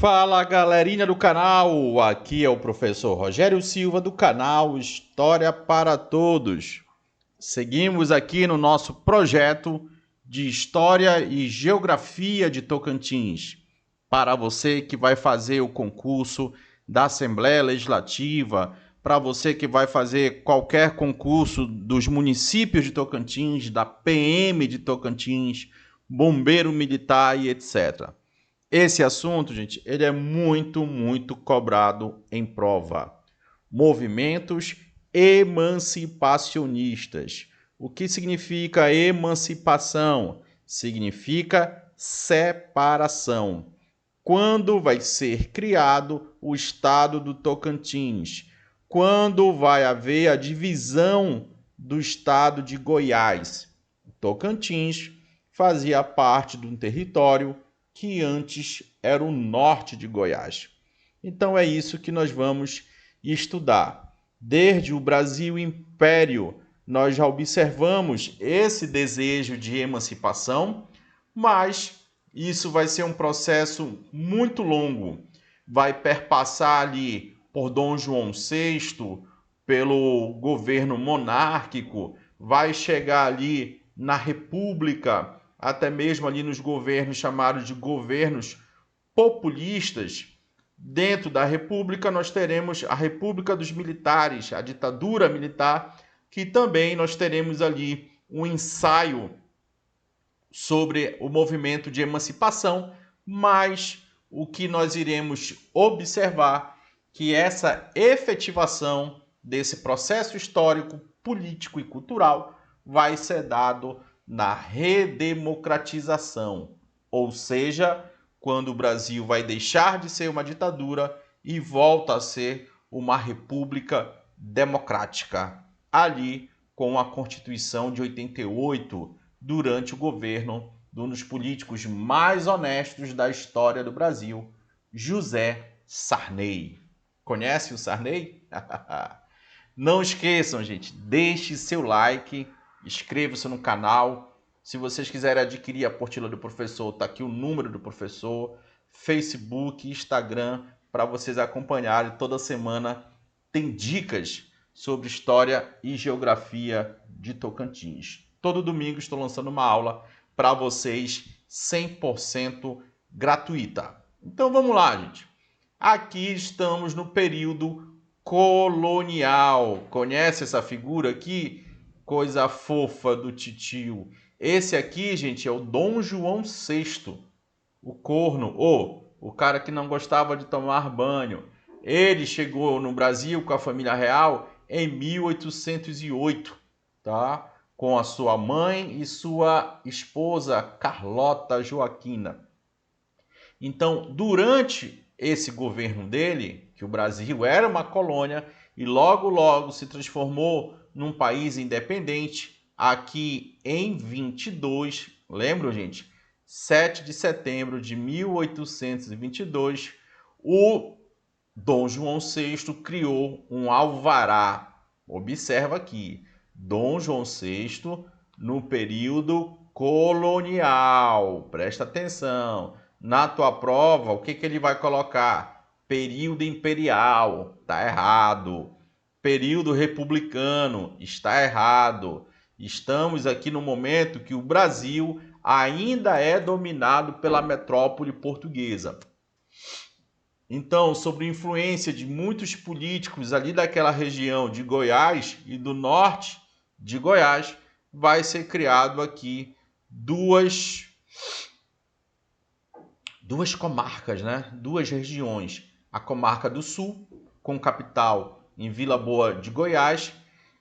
Fala galerinha do canal, aqui é o professor Rogério Silva do canal História para Todos. Seguimos aqui no nosso projeto de História e Geografia de Tocantins. Para você que vai fazer o concurso da Assembleia Legislativa, para você que vai fazer qualquer concurso dos municípios de Tocantins, da PM de Tocantins, Bombeiro Militar e etc. Esse assunto, gente, ele é muito cobrado em prova. Movimentos emancipacionistas. O que significa emancipação? Significa separação. Quando vai ser criado o estado do Tocantins? Quando vai haver a divisão do estado de Goiás? O Tocantins fazia parte de um território que antes era o norte de Goiás. Então é isso que nós vamos estudar. Desde o Brasil Império, nós já observamos esse desejo de emancipação, mas isso vai ser um processo muito longo. Vai perpassar ali por Dom João VI, pelo governo monárquico, vai chegar ali na República, até mesmo ali nos governos chamados de governos populistas. Dentro da República nós teremos a República dos Militares, a ditadura militar, que também nós teremos ali um ensaio sobre o movimento de emancipação, mas o que nós iremos observar que essa efetivação desse processo histórico, político e cultural vai ser dado na redemocratização, ou seja, quando o Brasil vai deixar de ser uma ditadura e volta a ser uma república democrática, ali com a Constituição de 88, durante o governo de um dos políticos mais honestos da história do Brasil, José Sarney. Conhece o Sarney? Não esqueçam, gente, deixe seu like, inscreva-se no canal. Se vocês quiserem adquirir a apostila do professor, está aqui o número do professor, Facebook, Instagram, para vocês acompanharem. Toda semana tem dicas sobre história e geografia de Tocantins. Todo domingo estou lançando uma aula para vocês 100% gratuita. Então vamos lá, gente. Aqui estamos no período colonial. Conhece essa figura aqui? Coisa fofa do titio. Esse aqui, gente, é o Dom João VI, o corno, ou o cara que não gostava de tomar banho. Ele chegou no Brasil com a família real em 1808, tá? Com a sua mãe e sua esposa Carlota Joaquina. Então, durante esse governo dele, que o Brasil era uma colônia e logo se transformou num país independente, aqui em 22, lembram, gente? 7 de setembro de 1822, o Dom João VI criou um alvará. Observa aqui, Dom João VI no período colonial. Presta atenção. Na tua prova, o que ele vai colocar? Período imperial. Está errado. Período republicano. Está errado. Estamos aqui no momento que o Brasil ainda é dominado pela metrópole portuguesa. Então, sob influência de muitos políticos ali daquela região de Goiás e do norte de Goiás, vai ser criado aqui duas comarcas, né? Duas regiões. A comarca do Sul, com capital em Vila Boa de Goiás,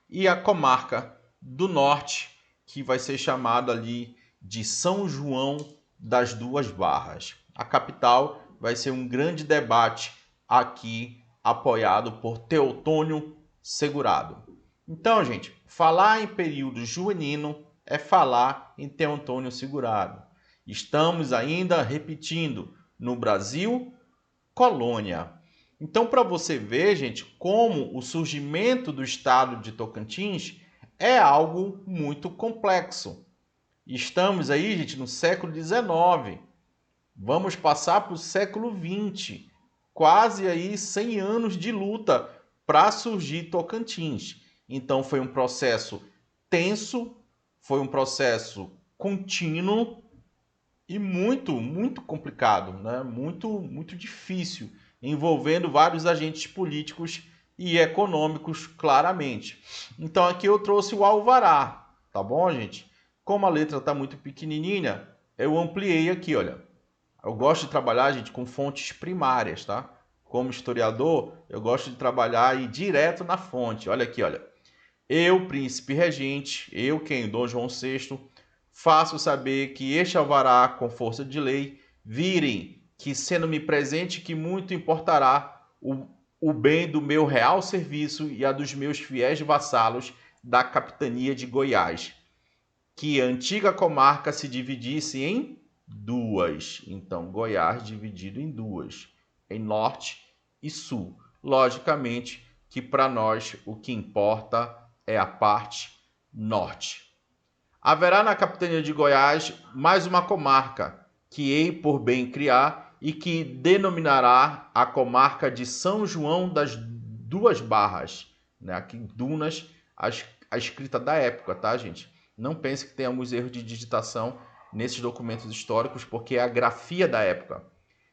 e a comarca do Norte, que vai ser chamada ali de São João das Duas Barras. A capital vai ser um grande debate aqui, apoiado por Teotônio Segurado. Então, gente, falar em período joanino é falar em Teotônio Segurado. Estamos ainda repetindo, no Brasil, colônia. Então, para você ver, gente, como o surgimento do estado de Tocantins é algo muito complexo. Estamos aí, gente, no século XIX. Vamos passar para o século XX, quase aí 100 anos de luta para surgir Tocantins. Então foi um processo tenso, foi um processo contínuo e muito complicado, né? Muito difícil, envolvendo vários agentes políticos e econômicos, claramente. Então aqui eu trouxe o alvará, tá bom, gente? Como a letra está muito pequenininha, eu ampliei aqui, olha. Eu gosto de trabalhar, gente, com fontes primárias, tá? Como historiador, eu gosto de trabalhar aí direto na fonte. Olha aqui, olha. Eu, príncipe regente, eu, quem, Dom João VI, faço saber que este alvará, com força de lei, virem que, sendo-me presente, que muito importará o bem do meu real serviço e a dos meus fiéis vassalos da capitania de Goiás, que a antiga comarca se dividisse em duas. Então, Goiás dividido em duas, em norte e sul. Logicamente que para nós o que importa é a parte norte. Haverá na capitania de Goiás mais uma comarca, que hei por bem criar e que denominará a comarca de São João das Duas Barras. Né? Aqui em Dunas, a escrita da época, tá, gente? Não pense que tenhamos erro de digitação nesses documentos históricos, porque é a grafia da época.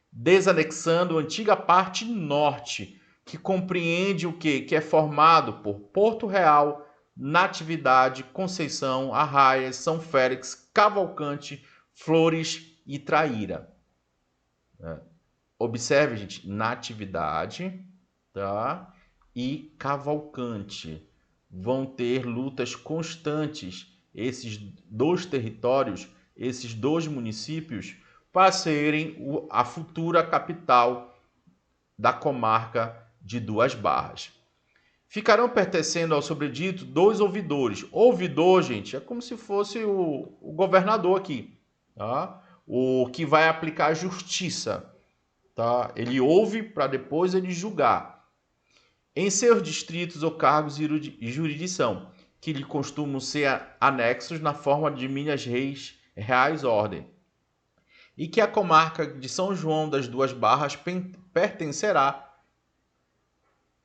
Desanexando a antiga parte norte, que compreende o quê? Que é formado por Porto Real, Natividade, Conceição, Arraias, São Félix, Cavalcante, Flores e Traíra. Observe, gente, Natividade, tá? E Cavalcante. Vão ter lutas constantes esses dois territórios, esses dois municípios, para serem a futura capital da comarca de Duas Barras. Ficarão pertencendo ao sobredito dois ouvidores. Ouvidor, gente, é como se fosse o governador aqui, tá? O que vai aplicar a justiça, tá? Ele ouve para depois ele julgar. Em seus distritos ou cargos e jurisdição, que lhe costumam ser anexos na forma de Minas Reais Ordem, e que a comarca de São João das Duas Barras pertencerá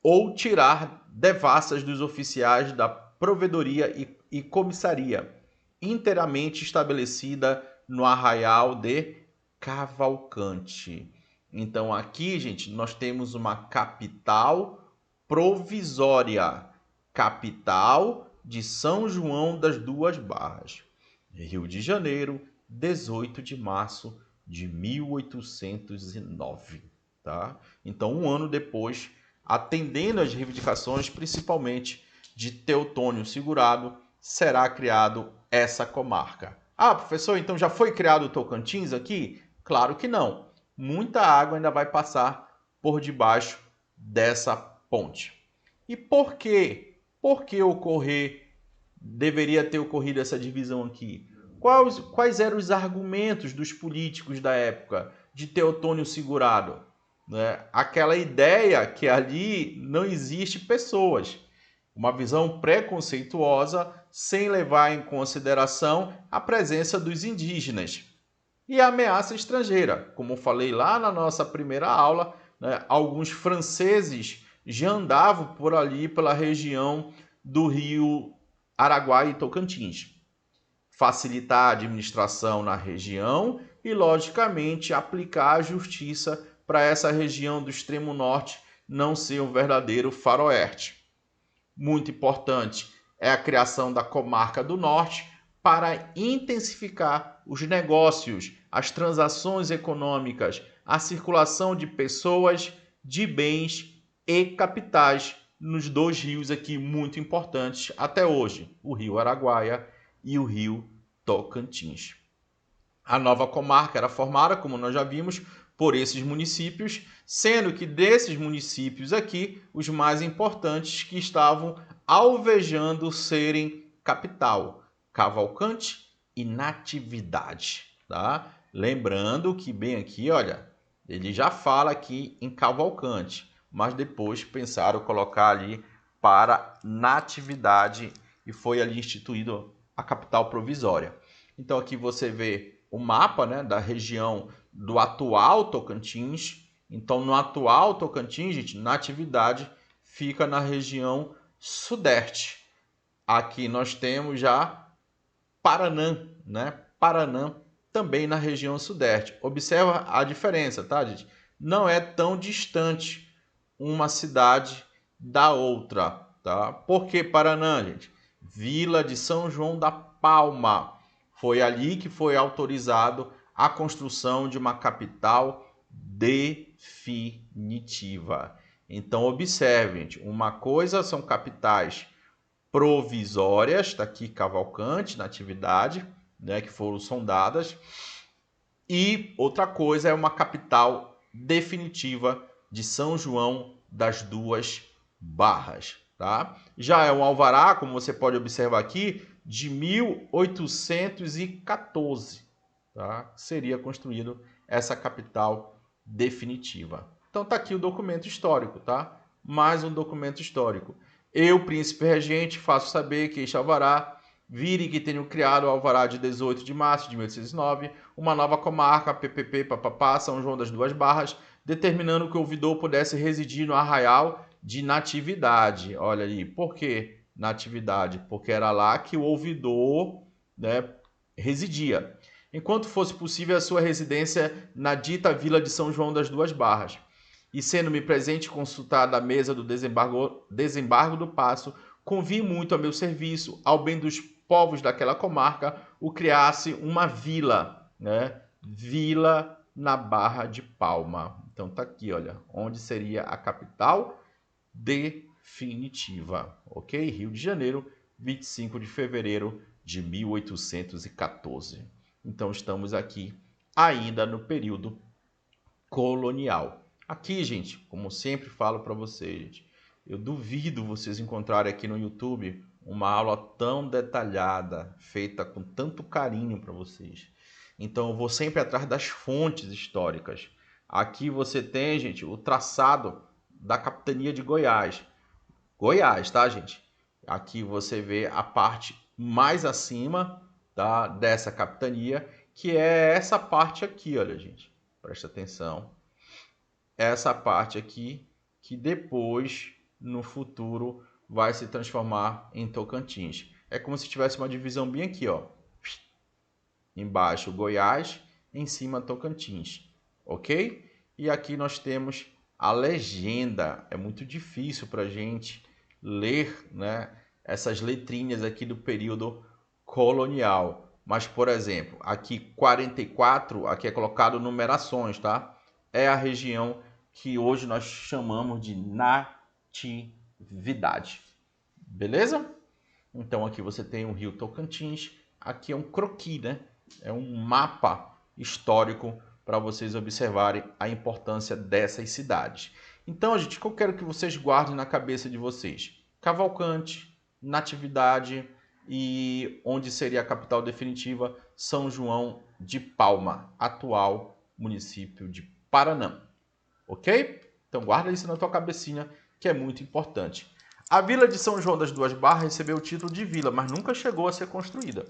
ou tirar devassas dos oficiais da provedoria e comissaria, inteiramente estabelecida no arraial de Cavalcante. Então aqui, gente, nós temos uma capital provisória, capital de São João das Duas Barras, Rio de Janeiro, 18 de março de 1809, tá? Então, um ano depois, atendendo às reivindicações, principalmente de Teutônio Segurado, será criado essa comarca. Ah, professor, então já foi criado o Tocantins aqui? Claro que não. Muita água ainda vai passar por debaixo dessa ponte. E por quê? Por que deveria ter ocorrido essa divisão aqui? Quais eram os argumentos dos políticos da época de Teutônio Segurado? Né? Aquela ideia que ali não existe pessoas. Uma visão preconceituosa sem levar em consideração a presença dos indígenas. E a ameaça estrangeira. Como falei lá na nossa primeira aula, né, alguns franceses já andavam por ali, pela região do rio Araguaia e Tocantins. Facilitar a administração na região e, logicamente, aplicar a justiça para essa região do extremo norte não ser um verdadeiro faroeste. Muito importante é a criação da comarca do norte para intensificar os negócios, as transações econômicas, a circulação de pessoas, de bens e capitais nos dois rios aqui muito importantes até hoje, o rio Araguaia e o rio Tocantins. A nova comarca era formada, como nós já vimos, por esses municípios, sendo que desses municípios aqui, os mais importantes que estavam alvejando serem capital, Cavalcante e Natividade, tá? Lembrando que bem aqui, olha, ele já fala aqui em Cavalcante, mas depois pensaram colocar ali para Natividade e foi ali instituído a capital provisória. Então aqui você vê o mapa, né, da região do atual Tocantins. Então, no atual Tocantins, gente, Natividade fica na região sudeste. Aqui nós temos já Paranã, né? Paranã também na região sudeste. Observa a diferença, tá, gente? Não é tão distante uma cidade da outra, tá? Por que Paranã, gente? Vila de São João da Palma. Foi ali que foi autorizado a construção de uma capital definitiva. Então, observe, gente, uma coisa são capitais provisórias, está aqui Cavalcante, Natividade, né, que foram sondadas, e outra coisa é uma capital definitiva de São João das Duas Barras. Tá? Já é um alvará, como você pode observar aqui, de 1814. Tá? Seria construído essa capital definitiva. Então tá aqui o documento histórico, tá? Mais um documento histórico. Eu, príncipe regente, faço saber que este alvará vire que tenho criado o alvará de 18 de março de 1809, uma nova comarca, PPP, papapá, São João das Duas Barras, determinando que o ouvidor pudesse residir no arraial de Natividade. Olha aí, por que Natividade? Porque era lá que o ouvidor, né, residia. Enquanto fosse possível a sua residência na dita vila de São João das Duas Barras. E sendo-me presente consultada a mesa do desembargo do passo, convi muito a meu serviço, ao bem dos povos daquela comarca, o criasse uma vila, né? Vila na Barra de Palma. Então tá aqui, olha, onde seria a capital definitiva, ok? Rio de Janeiro, 25 de fevereiro de 1814. Então estamos aqui ainda no período colonial. Aqui, gente, como sempre falo para vocês, gente, eu duvido vocês encontrarem aqui no YouTube uma aula tão detalhada, feita com tanto carinho para vocês. Então, eu vou sempre atrás das fontes históricas. Aqui você tem, gente, o traçado da capitania de Goiás. Goiás, tá, gente? Aqui você vê a parte mais acima, tá, dessa capitania, que é essa parte aqui, olha, gente. Presta atenção. Essa parte aqui, que depois, no futuro, vai se transformar em Tocantins. É como se tivesse uma divisão bem aqui, ó. Embaixo Goiás, em cima Tocantins, ok? E aqui nós temos a legenda. É muito difícil para a gente ler, né, essas letrinhas aqui do período colonial. Mas, por exemplo, aqui 44, aqui é colocado numerações, tá? É a região que hoje nós chamamos de Natividade. Beleza? Então aqui você tem o Rio Tocantins. Aqui é um croquis, né? É um mapa histórico para vocês observarem a importância dessas cidades. Então, gente, o que eu quero que vocês guardem na cabeça de vocês? Cavalcante, Natividade e onde seria a capital definitiva, São João de Palma, atual município de Paranã. Ok? Então guarda isso na tua cabecinha, que é muito importante. A vila de São João das Duas Barras recebeu o título de vila, mas nunca chegou a ser construída.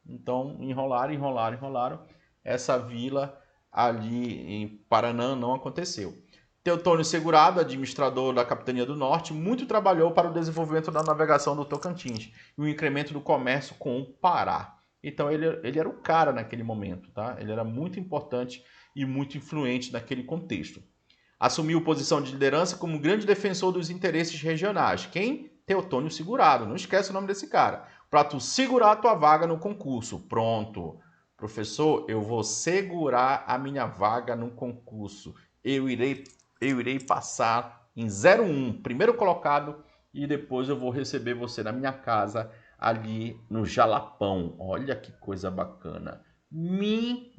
Então enrolaram. Essa vila ali em Paranã não aconteceu. Teotônio Segurado, administrador da Capitania do Norte, muito trabalhou para o desenvolvimento da navegação do Tocantins e o incremento do comércio com o Pará. Então ele era o cara naquele momento, tá? Ele era muito importante e muito influente naquele contexto. Assumiu posição de liderança como grande defensor dos interesses regionais. Quem? Teotônio Segurado. Não esquece o nome desse cara. Para tu segurar a tua vaga no concurso. Pronto. Professor, eu vou segurar a minha vaga no concurso. Eu irei passar em 01, primeiro colocado, e depois eu vou receber você na minha casa ali no Jalapão. Olha que coisa bacana. Me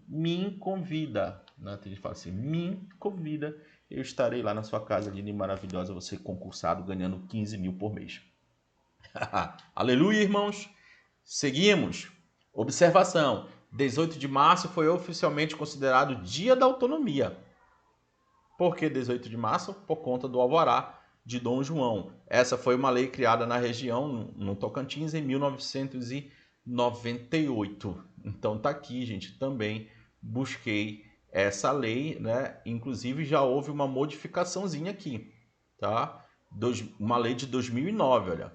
convida. Né? Tem gente que fala assim, me convida. Eu estarei lá na sua casa linda e maravilhosa, você concursado, ganhando 15 mil por mês. Aleluia, irmãos! Seguimos. Observação. 18 de março foi oficialmente considerado Dia da Autonomia. Por que 18 de março? Por conta do alvará de Dom João. Essa foi uma lei criada na região, no Tocantins, em 1998. Então tá aqui, gente, também busquei essa lei, né? Inclusive já houve uma modificaçãozinha aqui, tá? Uma lei de 2009, olha.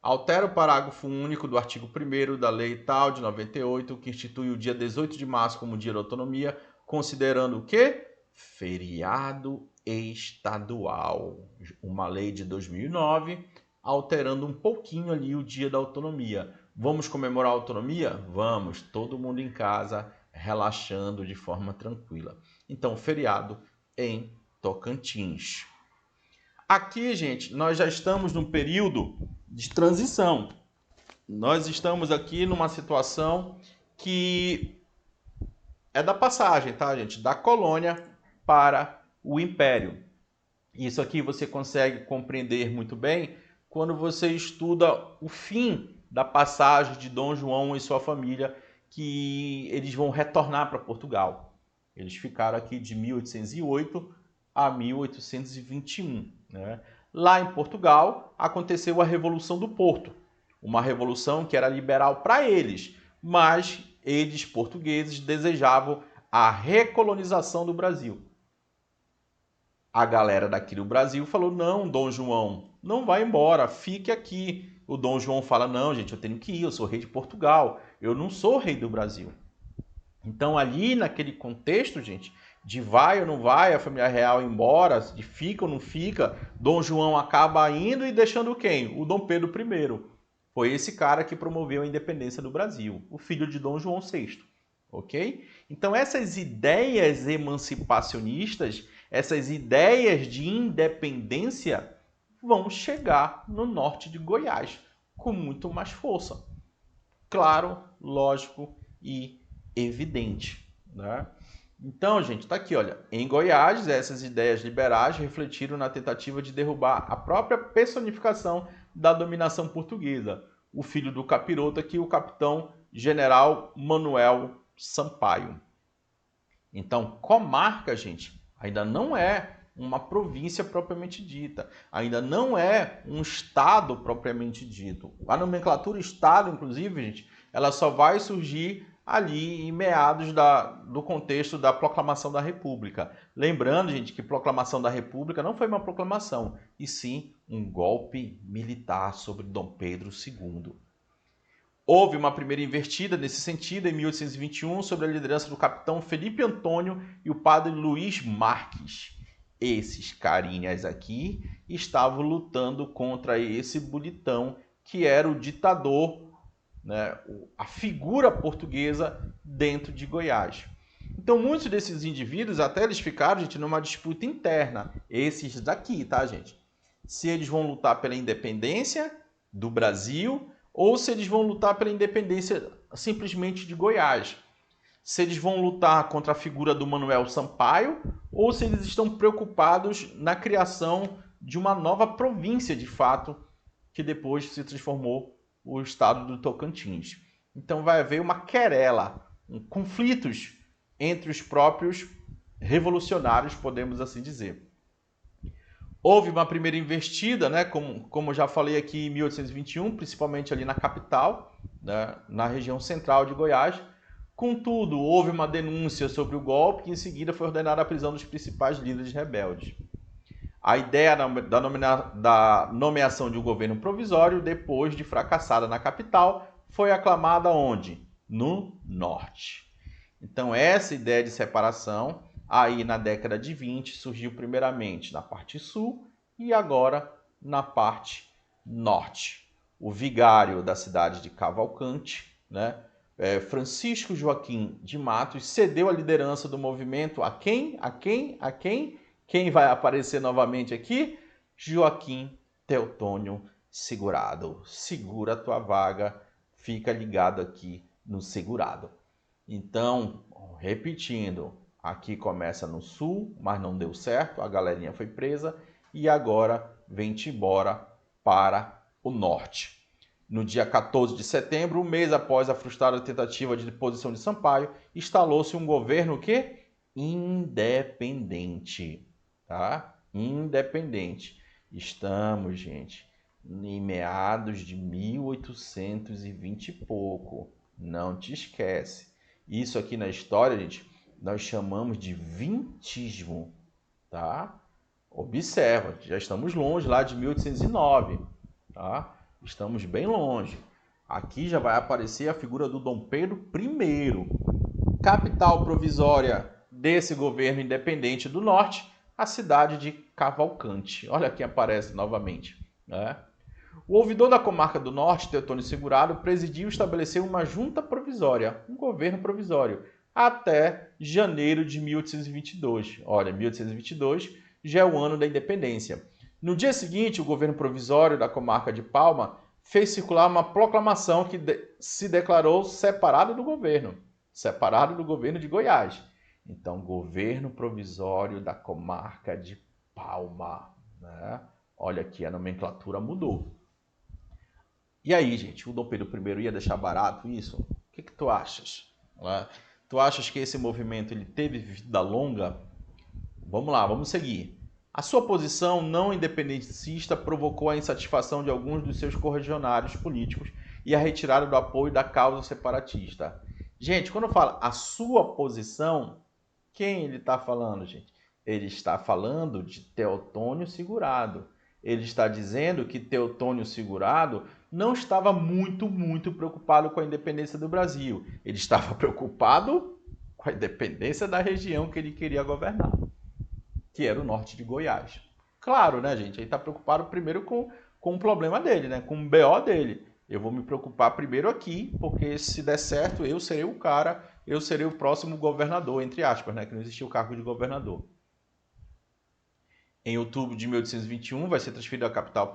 Altera o parágrafo único do artigo 1º da lei tal de 98, que institui o dia 18 de março como dia da autonomia, considerando o quê? Feriado estadual. Uma lei de 2009, alterando um pouquinho ali o dia da autonomia. Vamos comemorar a autonomia? Vamos, todo mundo em casa, relaxando de forma tranquila. Então, feriado em Tocantins. Aqui, gente, nós já estamos num período de transição. Nós estamos aqui numa situação que é da passagem, tá, gente? Da colônia para o império. Isso aqui você consegue compreender muito bem quando você estuda o fim da passagem de Dom João e sua família, que eles vão retornar para Portugal. Eles ficaram aqui de 1808 a 1821. Né? Lá em Portugal aconteceu a Revolução do Porto, uma revolução que era liberal para eles, mas eles, portugueses, desejavam a recolonização do Brasil. A galera daqui do Brasil falou, não, Dom João, não vai embora, fique aqui. O Dom João fala, não, gente, eu tenho que ir, eu sou rei de Portugal, eu não sou rei do Brasil. Então ali naquele contexto, gente, de vai ou não vai, a família real ir embora, de fica ou não fica, Dom João acaba indo e deixando quem? O Dom Pedro I. Foi esse cara que promoveu a independência do Brasil, o filho de Dom João VI. Ok? Então essas ideias emancipacionistas, essas ideias de independência vão chegar no norte de Goiás com muito mais força. Claro, lógico e evidente. Né? Então, gente, tá aqui, olha. Em Goiás, essas ideias liberais refletiram na tentativa de derrubar a própria personificação da dominação portuguesa, o filho do capiroto aqui, o capitão general Manuel Sampaio. Então, comarca, gente, ainda não é uma província propriamente dita, ainda não é um estado propriamente dito. A nomenclatura estado, inclusive, gente, ela só vai surgir ali em meados do contexto da proclamação da República. Lembrando, gente, que proclamação da República não foi uma proclamação, e sim um golpe militar sobre Dom Pedro II. Houve uma primeira invertida nesse sentido em 1821 sob a liderança do capitão Felipe Antônio e o padre Luiz Marques. Esses carinhas aqui estavam lutando contra esse bonitão que era o ditador, né, a figura portuguesa dentro de Goiás. Então muitos desses indivíduos até eles ficaram, gente, numa disputa interna. Esses daqui, tá, gente? Se eles vão lutar pela independência do Brasil ou se eles vão lutar pela independência simplesmente de Goiás. Se eles vão lutar contra a figura do Manuel Sampaio ou se eles estão preocupados na criação de uma nova província, de fato, que depois se transformou o estado do Tocantins. Então vai haver uma querela, conflitos entre os próprios revolucionários, podemos assim dizer. Houve uma primeira investida, né, como já falei aqui, em 1821, principalmente ali na capital, né, na região central de Goiás. Contudo, houve uma denúncia sobre o golpe e em seguida foi ordenada a prisão dos principais líderes rebeldes. A ideia da nomeação de um governo provisório, depois de fracassada na capital, foi aclamada onde? No norte. Então, essa ideia de separação, aí na década de 20, surgiu primeiramente na parte sul e agora na parte norte. O vigário da cidade de Cavalcante, né, Francisco Joaquim de Matos, cedeu a liderança do movimento a quem? A quem? A quem? Quem vai aparecer novamente aqui? Joaquim Teotônio Segurado. Segura a tua vaga, fica ligado aqui no Segurado. Então, repetindo, aqui começa no sul, mas não deu certo, a galerinha foi presa e agora vem-te embora para o norte. No dia 14 de setembro, um mês após a frustrada tentativa de deposição de Sampaio, instalou-se um governo que independente, tá? Independente. Estamos, gente, em meados de 1820 e pouco. Não te esquece. Isso aqui na história, gente, nós chamamos de vintismo, tá? Observa, já estamos longe lá de 1809, tá? Estamos bem longe. Aqui já vai aparecer a figura do Dom Pedro I, capital provisória desse governo independente do norte, a cidade de Cavalcante. Olha quem aparece novamente, né? O ouvidor da comarca do norte, Teotônio Segurado, presidiu e estabeleceu uma junta provisória, um governo provisório, até janeiro de 1822. Olha, 1822 já é o ano da independência. No dia seguinte, o governo provisório da comarca de Palma fez circular uma proclamação que se declarou separado do governo de Goiás. Então, governo provisório da comarca de Palma, né? Olha aqui, a nomenclatura mudou. E aí, gente, o Dom Pedro I ia deixar barato isso? O que tu achas? Tu achas que esse movimento ele teve vida longa? Vamos lá, vamos seguir. A sua posição não independentista provocou a insatisfação de alguns dos seus correligionários políticos e a retirada do apoio da causa separatista. Gente, quando fala a sua posição, quem ele está falando, gente? Ele está falando de Teotônio Segurado. Ele está dizendo que Teotônio Segurado não estava muito preocupado com a independência do Brasil. Ele estava preocupado com a independência da região que ele queria governar, que era o norte de Goiás. Claro, né, gente? Ele está preocupado primeiro com o problema dele, né? Com o BO dele. Eu vou me preocupar primeiro aqui, porque se der certo, eu serei o cara, eu serei o próximo governador, entre aspas, né? Que não existia o cargo de governador. Em outubro de 1821, vai ser transferido a capital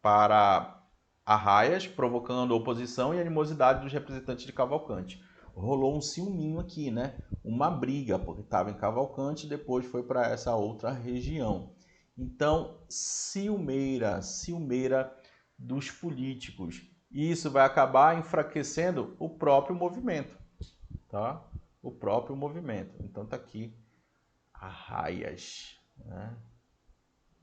para Arraias, provocando oposição e animosidade dos representantes de Cavalcante. Rolou um ciúminho aqui, né? Uma briga, porque estava em Cavalcante e depois foi para essa outra região. Então, ciumeira dos políticos. E isso vai acabar enfraquecendo o próprio movimento, tá? O próprio movimento. Então tá aqui Arraias, né?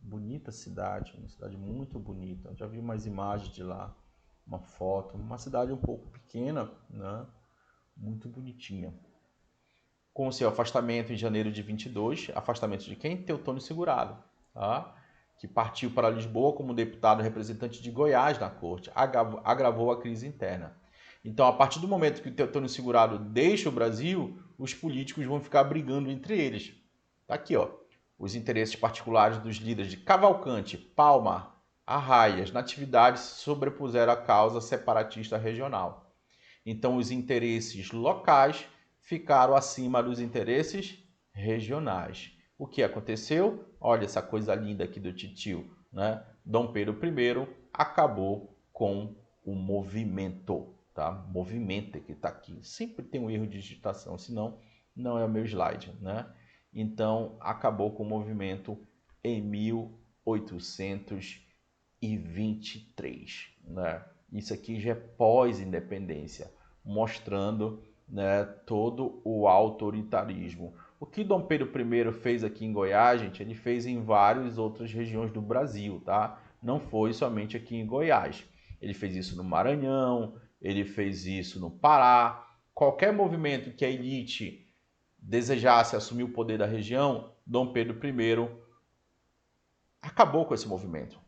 Bonita cidade, uma cidade muito bonita. Eu já vi umas imagens de lá, uma foto, uma cidade um pouco pequena, né? Muito bonitinha. Com o seu afastamento em janeiro de 22, afastamento de quem? Teotônio Segurado, tá? Que partiu para Lisboa como deputado representante de Goiás na corte, agravou a crise interna. Então, a partir do momento que o Teotônio Segurado deixa o Brasil, os políticos vão ficar brigando entre eles. Tá aqui, ó. Os interesses particulares dos líderes de Cavalcante, Palma, Arraias, Natividade se sobrepuseram à causa separatista regional. Então, os interesses locais ficaram acima dos interesses regionais. O que aconteceu? Olha essa coisa linda aqui do titio, né? Dom Pedro I acabou com o movimento, tá? Movimento que está aqui. Sempre tem um erro de digitação, senão não é o meu slide, né? Então, acabou com o movimento em 1823, né? Isso aqui já é pós-independência, mostrando, né, todo o autoritarismo. O que Dom Pedro I fez aqui em Goiás, gente, ele fez em várias outras regiões do Brasil, tá? Não foi somente aqui em Goiás. Ele fez isso no Maranhão, ele fez isso no Pará. Qualquer movimento que a elite desejasse assumir o poder da região, Dom Pedro I acabou com esse movimento.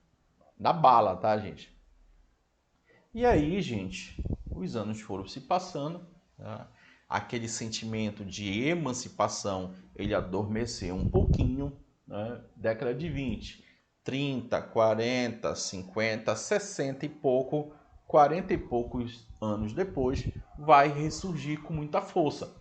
Na bala, tá, gente? E aí, gente, os anos foram se passando, tá? Aquele sentimento de emancipação, ele adormeceu um pouquinho, né? Década de 20, 30, 40, 50, 60 e pouco, 40 e poucos anos depois, vai ressurgir com muita força.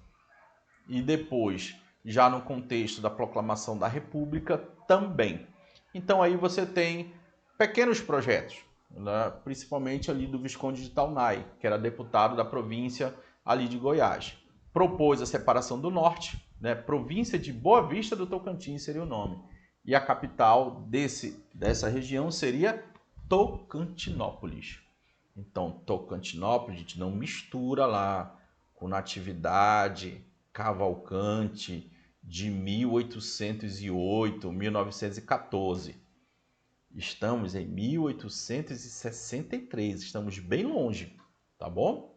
E depois, já no contexto da proclamação da República, também. Então aí você tem pequenos projetos, né? Principalmente ali do Visconde de Taunay, que era deputado da província ali de Goiás. Propôs a separação do norte, né? Província de Boa Vista do Tocantins seria o nome. E a capital dessa região seria Tocantinópolis. Então, Tocantinópolis, a gente não mistura lá com Natividade, Cavalcante, de 1808, 1914. Estamos em 1863, estamos bem longe, tá bom?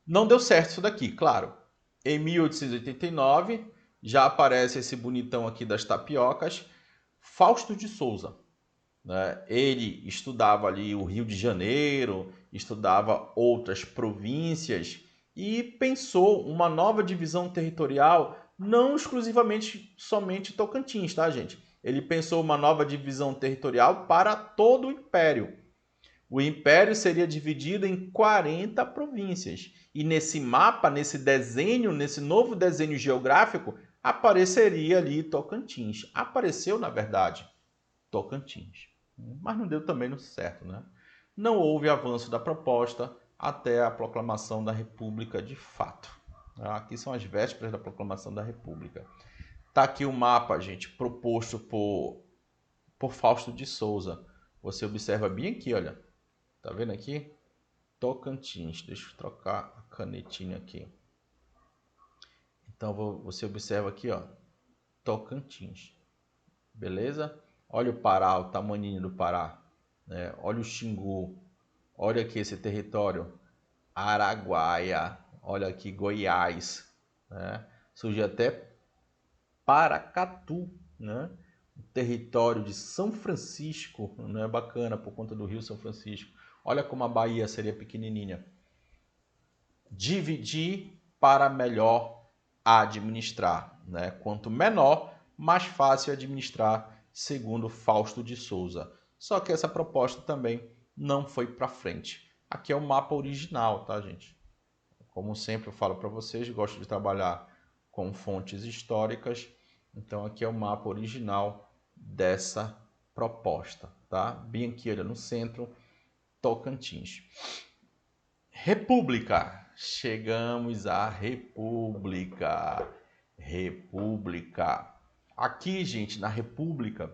Não deu certo isso daqui, claro. Em 1889, já aparece esse bonitão aqui das tapiocas, Fausto de Souza, né? Ele estudava ali o Rio de Janeiro, estudava outras províncias e pensou uma nova divisão territorial, não exclusivamente somente Tocantins, tá, gente? Ele pensou uma nova divisão territorial para todo o Império. O Império seria dividido em 40 províncias. E nesse mapa, nesse desenho, nesse novo desenho geográfico, apareceria ali Tocantins. Apareceu, na verdade, Tocantins. Mas não deu também no certo, né? Não houve avanço da proposta até a proclamação da República de fato. Aqui são as vésperas da proclamação da República. Tá aqui o mapa, gente, proposto por Fausto de Souza. Você observa bem aqui, olha. Tá vendo aqui? Tocantins. Deixa eu trocar a canetinha aqui. Então você observa aqui, ó. Tocantins. Beleza? Olha o Pará, o tamaninho do Pará, né? Olha o Xingu. Olha aqui esse território. Araguaia. Olha aqui Goiás, né? Surgiu até Paracatu, né? O território de São Francisco, não é bacana por conta do Rio São Francisco. Olha como a Bahia seria pequenininha. Dividir para melhor administrar, né? Quanto menor, mais fácil administrar, segundo Fausto de Souza. Só que essa proposta também não foi para frente. Aqui é o mapa original, tá, gente? Como sempre eu falo para vocês, gosto de trabalhar com fontes históricas. Então aqui é o mapa original dessa proposta, tá? Bem aqui, olha, no centro, Tocantins. República. Chegamos à República. República. Aqui, gente, na República,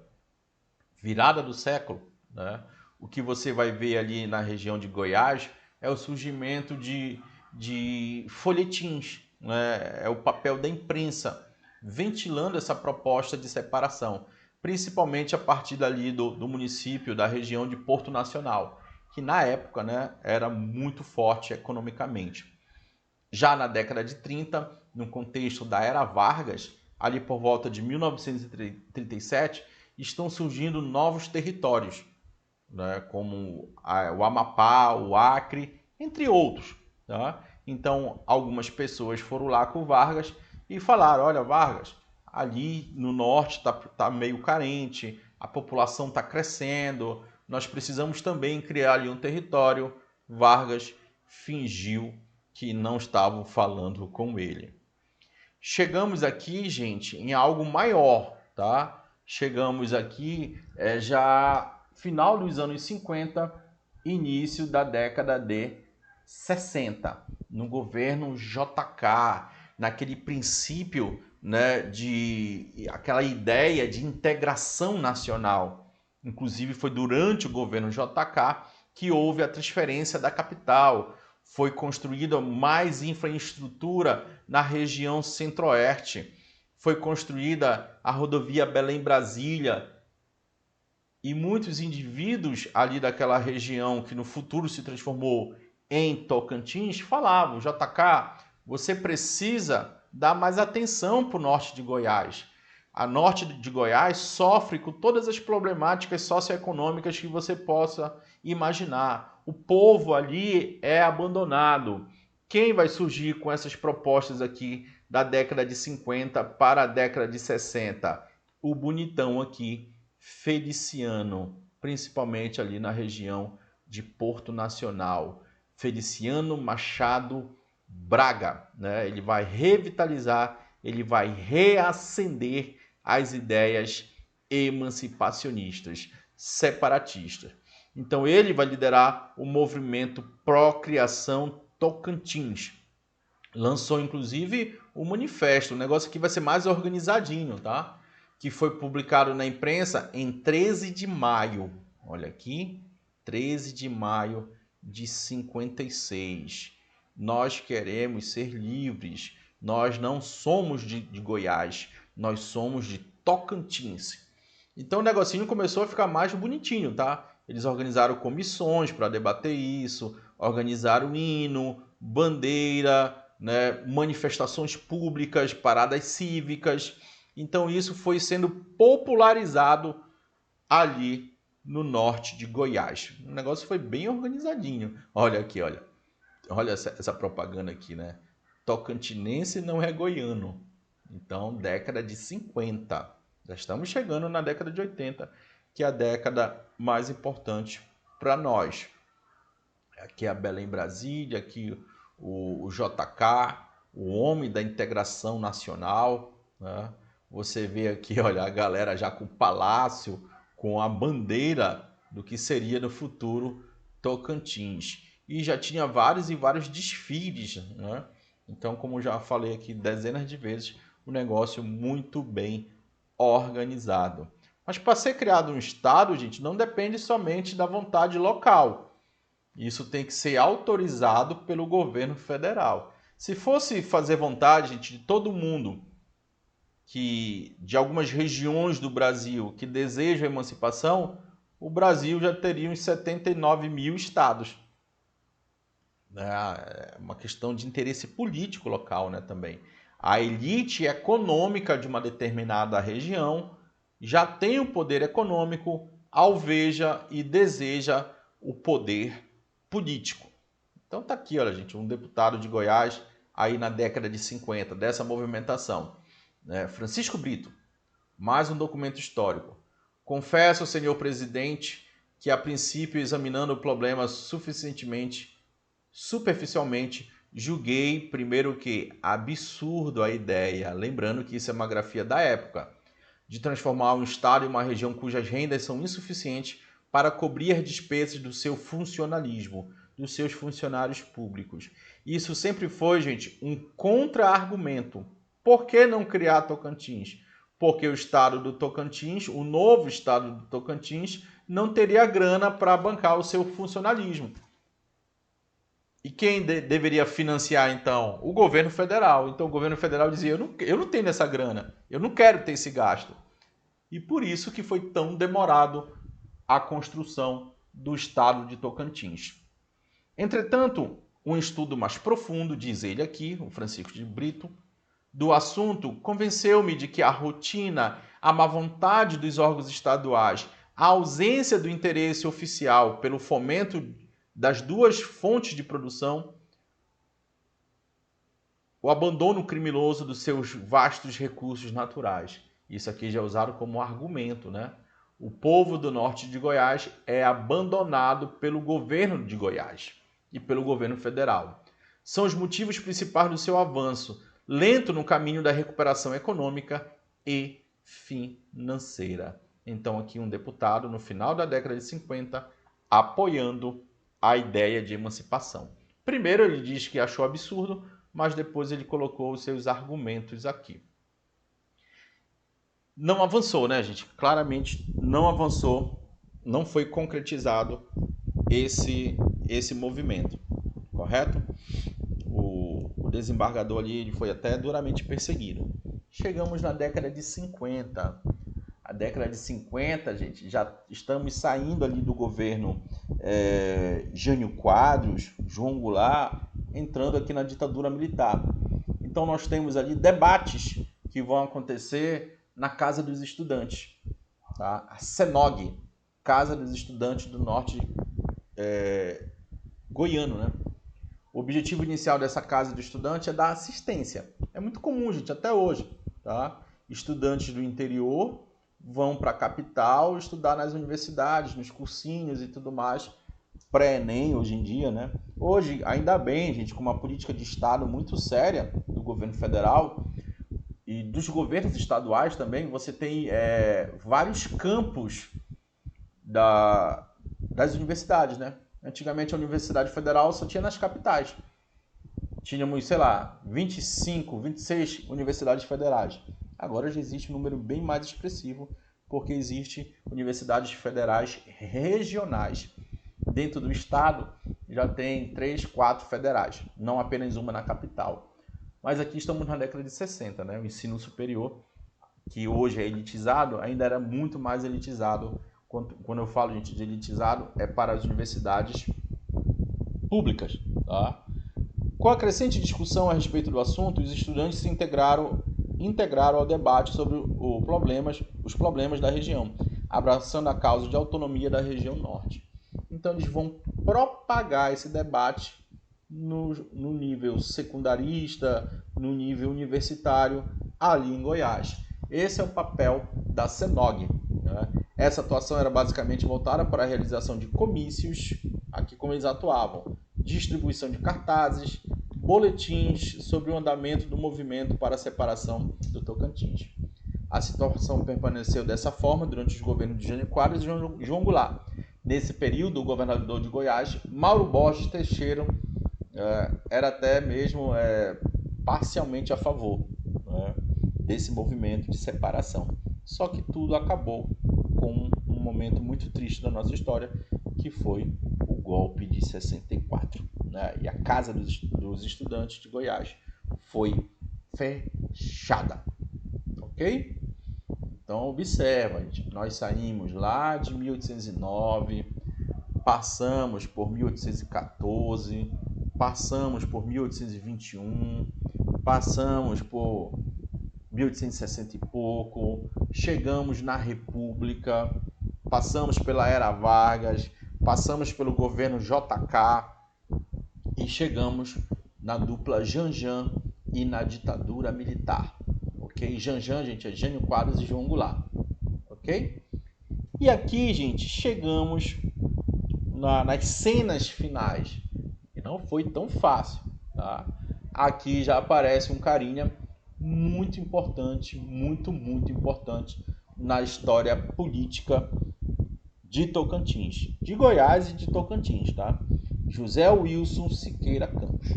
virada do século, né? O que você vai ver ali na região de Goiás é o surgimento de folhetins, né? É o papel da imprensa ventilando essa proposta de separação, principalmente a partir dali do município, da região de Porto Nacional, que na época, né, era muito forte economicamente. Já na década de 30, no contexto da Era Vargas, ali por volta de 1937, estão surgindo novos territórios, né, como o Amapá, o Acre, entre outros. Tá? Então, algumas pessoas foram lá com o Vargas e falaram, olha, Vargas, ali no norte está meio carente, a população está crescendo, nós precisamos também criar ali um território. Vargas fingiu que não estavam falando com ele. Chegamos aqui, gente, em algo maior, tá? Chegamos aqui já final dos anos 50, início da década de 60, no governo JK, naquele princípio, né, de aquela ideia de integração nacional. Inclusive foi durante o governo JK que houve a transferência da capital. Foi construída mais infraestrutura na região centro-oeste. Foi construída a rodovia Belém-Brasília. E muitos indivíduos ali daquela região, que no futuro se transformou em Tocantins, falavam, JK, você precisa dar mais atenção para o norte de Goiás. A norte de Goiás sofre com todas as problemáticas socioeconômicas que você possa imaginar. O povo ali é abandonado. Quem vai surgir com essas propostas aqui da década de 50 para a década de 60? O bonitão aqui, Feliciano, principalmente ali na região de Porto Nacional. Feliciano Machado Braga, né? Ele vai revitalizar, ele vai reacender as ideias emancipacionistas, separatistas. Então ele vai liderar o movimento Procriação Tocantins. Lançou inclusive o manifesto, o negócio aqui vai ser mais organizadinho, tá? Que foi publicado na imprensa em 13 de maio. Olha aqui, 13 de maio de 56. Nós queremos ser livres. Nós não somos de Goiás, nós somos de Tocantins. Então o negocinho começou a ficar mais bonitinho, tá? Eles organizaram comissões para debater isso, organizaram hino, bandeira, né, manifestações públicas, paradas cívicas. Então isso foi sendo popularizado ali no norte de Goiás. O negócio foi bem organizadinho. Olha aqui, olha. Olha essa propaganda aqui, né? Tocantinense não é goiano. Então, década de 50. Já estamos chegando na década de 80, que é a década mais importante para nós. Aqui é a Belém Brasília, aqui o JK, o homem da integração nacional, né? Você vê aqui, olha, a galera já com o palácio, com a bandeira do que seria no futuro Tocantins. E já tinha vários e vários desfiles, né? Então, como já falei aqui dezenas de vezes, um negócio muito bem organizado. Mas para ser criado um estado, gente, não depende somente da vontade local. Isso tem que ser autorizado pelo governo federal. Se fosse fazer vontade, gente, de todo mundo que de algumas regiões do Brasil que desejam a emancipação, o Brasil já teria uns 79 mil estados. É uma questão de interesse político local, né, também. A elite econômica de uma determinada região já tem o poder econômico, alveja e deseja o poder político. Então tá aqui, olha, gente, um deputado de Goiás aí na década de 50 dessa movimentação. Francisco Brito, mais um documento histórico. Confesso, senhor presidente, que a princípio, examinando o problema superficialmente, julguei primeiro que absurdo a ideia, lembrando que isso é uma grafia da época, de transformar um estado em uma região cujas rendas são insuficientes para cobrir as despesas do seu funcionalismo, dos seus funcionários públicos. Isso sempre foi, gente, um contra-argumento. Por que não criar Tocantins? Porque o estado do Tocantins, o novo estado do Tocantins, não teria grana para bancar o seu funcionalismo. E quem deveria financiar, então? O governo federal. Então o governo federal dizia, eu não tenho essa grana, eu não quero ter esse gasto. E por isso que foi tão demorado a construção do estado de Tocantins. Entretanto, um estudo mais profundo, diz ele aqui, o Francisco de Brito, do assunto, convenceu-me de que a rotina, a má vontade dos órgãos estaduais, a ausência do interesse oficial pelo fomento das duas fontes de produção, o abandono criminoso dos seus vastos recursos naturais. Isso aqui já é usado como argumento, né? O povo do norte de Goiás é abandonado pelo governo de Goiás e pelo governo federal. São os motivos principais do seu avanço, lento no caminho da recuperação econômica e financeira. Então, aqui um deputado, no final da década de 50, apoiando a ideia de emancipação. Primeiro ele diz que achou absurdo, mas depois ele colocou os seus argumentos aqui. Não avançou, né, gente? Claramente não avançou, não foi concretizado esse movimento, correto? O desembargador ali ele foi até duramente perseguido. Chegamos na década de 50. A década de 50, gente, já estamos saindo ali do governo Jânio Quadros, João Goulart, entrando aqui na ditadura militar. Então nós temos ali debates que vão acontecer na Casa dos Estudantes, tá? A CENOG, Casa dos Estudantes do Norte Goiano, né? O objetivo inicial dessa Casa do Estudante é dar assistência. É muito comum, gente, até hoje, tá? Estudantes do interior vão para a capital estudar nas universidades, nos cursinhos e tudo mais, pré-ENEM hoje em dia, né? Hoje, ainda bem, gente, com uma política de Estado muito séria do governo federal e dos governos estaduais também, você tem vários campos das universidades, né? Antigamente a Universidade Federal só tinha nas capitais. Tínhamos, sei lá, 25, 26 universidades federais. Agora já existe um número bem mais expressivo, porque existem universidades federais regionais. Dentro do estado já tem 3, 4 federais, não apenas uma na capital. Mas aqui estamos na década de 60, né? O ensino superior, que hoje é elitizado, ainda era muito mais elitizado. Quando eu falo, gente, de elitizado, é para as universidades públicas, tá? Com a crescente discussão a respeito do assunto, os estudantes se integraram ao debate sobre os problemas da região, abraçando a causa de autonomia da região norte. Então eles vão propagar esse debate no nível secundarista, no nível universitário, ali em Goiás. Esse é o papel da CENOG. Né? Essa atuação era basicamente voltada para a realização de comícios, aqui como eles atuavam, distribuição de cartazes, boletins sobre o andamento do movimento para a separação do Tocantins. A situação permaneceu dessa forma durante os governos de Jânio Quadros e João Goulart. Nesse período, o governador de Goiás, Mauro Borges Teixeira, era até mesmo parcialmente a favor, né, desse movimento de separação. Só que tudo acabou com um momento muito triste da nossa história, que foi o golpe de 64. Né? E a Casa dos Estudantes de Goiás foi fechada. Ok? Então observa, nós saímos lá de 1809, passamos por 1814, passamos por 1821, passamos por 1860 e pouco, chegamos na República, passamos pela Era Vargas, passamos pelo governo JK e chegamos na dupla Janjan e na ditadura militar. Ok? Janjan, gente, é Jânio Quadros e João Goulart. Ok? E aqui, gente, chegamos nas cenas finais. E não foi tão fácil. Tá? Aqui já aparece um carinha muito importante, muito importante na história política de Tocantins, de Goiás e de Tocantins, tá? José Wilson Siqueira Campos.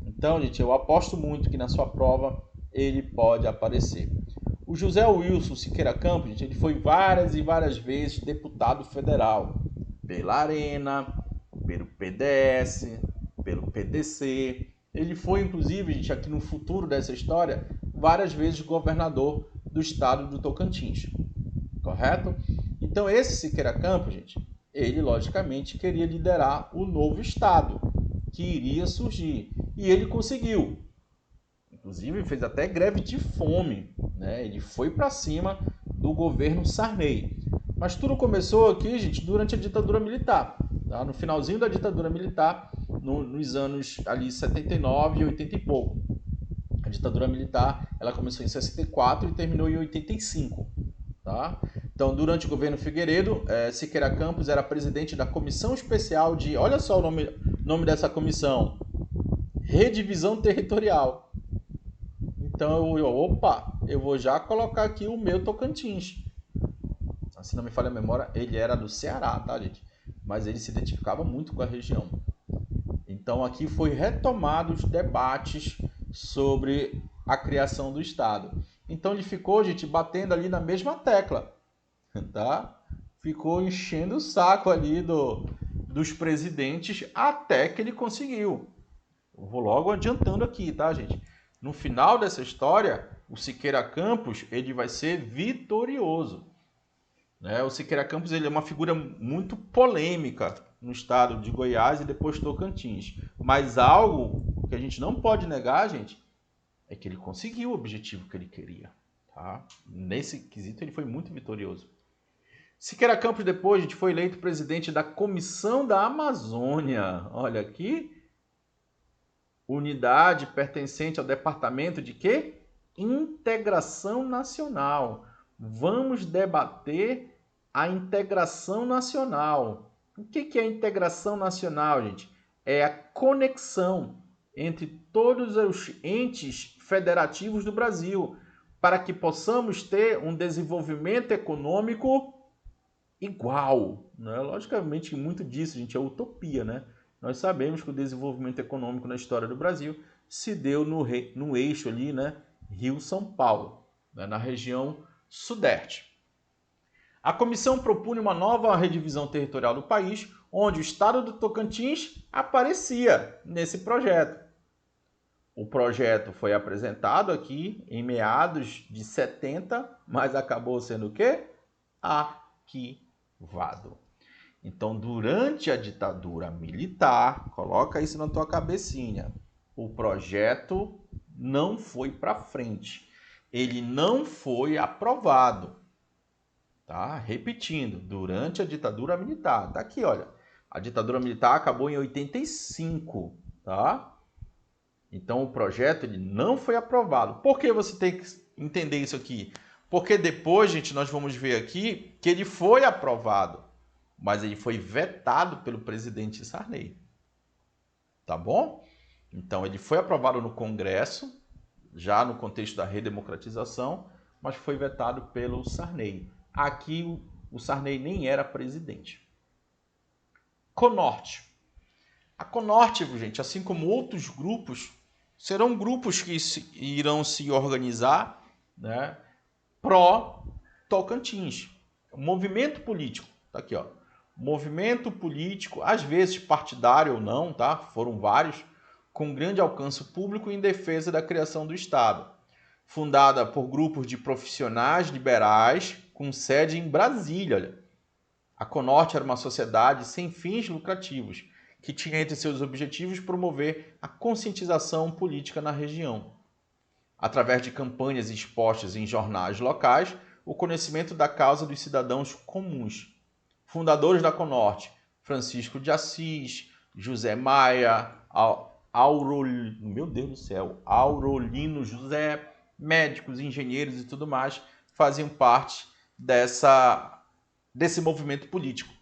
Então, gente, eu aposto muito que na sua prova ele pode aparecer. O José Wilson Siqueira Campos, gente, ele foi várias e várias vezes deputado federal, pela Arena, pelo PDS, pelo PDC. Ele foi, inclusive, gente, aqui no futuro dessa história, várias vezes governador do estado do Tocantins. Correto? Então, esse Siqueira Campos, gente, ele, logicamente, queria liderar o novo estado que iria surgir. E ele conseguiu. Inclusive, fez até greve de fome. Né? Ele foi para cima do governo Sarney. Mas tudo começou aqui, gente, durante a ditadura militar. Tá? No finalzinho da ditadura militar, nos anos ali 79 e 80 e pouco. A ditadura militar ela começou em 64 e terminou em 85. Tá? Então, durante o governo Figueiredo, Siqueira Campos era presidente da Comissão Especial de... Olha só o nome dessa comissão. Redivisão Territorial. Então, eu vou já colocar aqui o meu Tocantins. Se não me falha a memória, ele era do Ceará, tá, gente? Mas ele se identificava muito com a região. Então, aqui foi retomado os debates sobre a criação do Estado. Então, ele ficou, gente, batendo ali na mesma tecla, tá? Ficou enchendo o saco ali dos presidentes até que ele conseguiu. Eu vou logo adiantando aqui, tá, gente? No final dessa história, o Siqueira Campos ele vai ser vitorioso. Né? O Siqueira Campos ele é uma figura muito polêmica no estado de Goiás e depois Tocantins. Mas algo que a gente não pode negar, gente, é que ele conseguiu o objetivo que ele queria. Tá? Nesse quesito ele foi muito vitorioso. Siqueira Campos depois, gente, foi eleito presidente da Comissão da Amazônia. Olha aqui. Unidade pertencente ao departamento de quê? Integração Nacional. Vamos debater a integração nacional. O que é a integração nacional, gente? É a conexão entre todos os entes federativos do Brasil para que possamos ter um desenvolvimento econômico igual. Né? Logicamente, muito disso, gente, é utopia, né? Nós sabemos que o desenvolvimento econômico na história do Brasil se deu no eixo ali, né? Rio-São Paulo, né? Na região sudeste. A comissão propunha uma nova redivisão territorial do país, onde o estado do Tocantins aparecia nesse projeto. O projeto foi apresentado aqui em meados de 70, mas acabou sendo o quê? Arquivado. Então, durante a ditadura militar, coloca isso na tua cabecinha, o projeto não foi para frente. Ele não foi aprovado. Tá? Repetindo, durante a ditadura militar. Tá aqui, olha. A ditadura militar acabou em 85, tá? Então o projeto ele não foi aprovado. Por que você tem que entender isso aqui? Porque depois, gente, nós vamos ver aqui que ele foi aprovado, mas ele foi vetado pelo presidente Sarney. Tá bom? Então ele foi aprovado no Congresso, já no contexto da redemocratização, mas foi vetado pelo Sarney. Aqui o Sarney nem era presidente. Conorte. A Conorte, gente, assim como outros grupos, serão grupos que irão se organizar, né, pró-Tocantins. Movimento político, tá aqui, ó. Movimento político, às vezes partidário ou não, tá? Foram vários, com grande alcance público em defesa da criação do Estado. Fundada por grupos de profissionais liberais, com sede em Brasília. Olha. A Conorte era uma sociedade sem fins lucrativos, que tinha entre seus objetivos promover a conscientização política na região. Através de campanhas expostas em jornais locais, o conhecimento da causa dos cidadãos comuns. Fundadores da Conorte, Francisco de Assis, José Maia, meu Deus do céu, Aurolino José, médicos, engenheiros e tudo mais, faziam parte desse movimento político,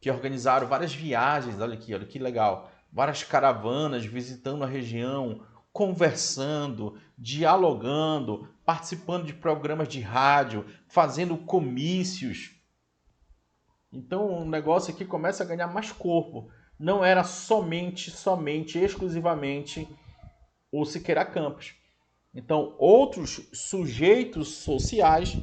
que organizaram várias viagens, olha aqui, olha que legal, várias caravanas visitando a região, conversando, dialogando, participando de programas de rádio, fazendo comícios. Então o negócio aqui começa a ganhar mais corpo. Não era somente, exclusivamente o Siqueira Campos. Então outros sujeitos sociais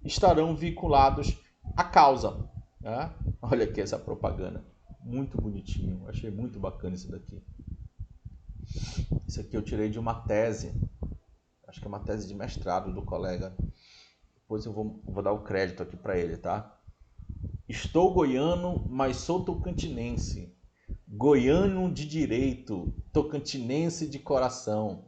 estarão vinculados à causa. Né? Olha aqui essa propaganda. Muito bonitinho. Achei muito bacana isso daqui. Isso aqui eu tirei de uma tese. Acho que é uma tese de mestrado do colega. Depois eu vou dar o crédito aqui para ele, tá? Estou goiano, mas sou tocantinense. Goiano de direito, tocantinense de coração.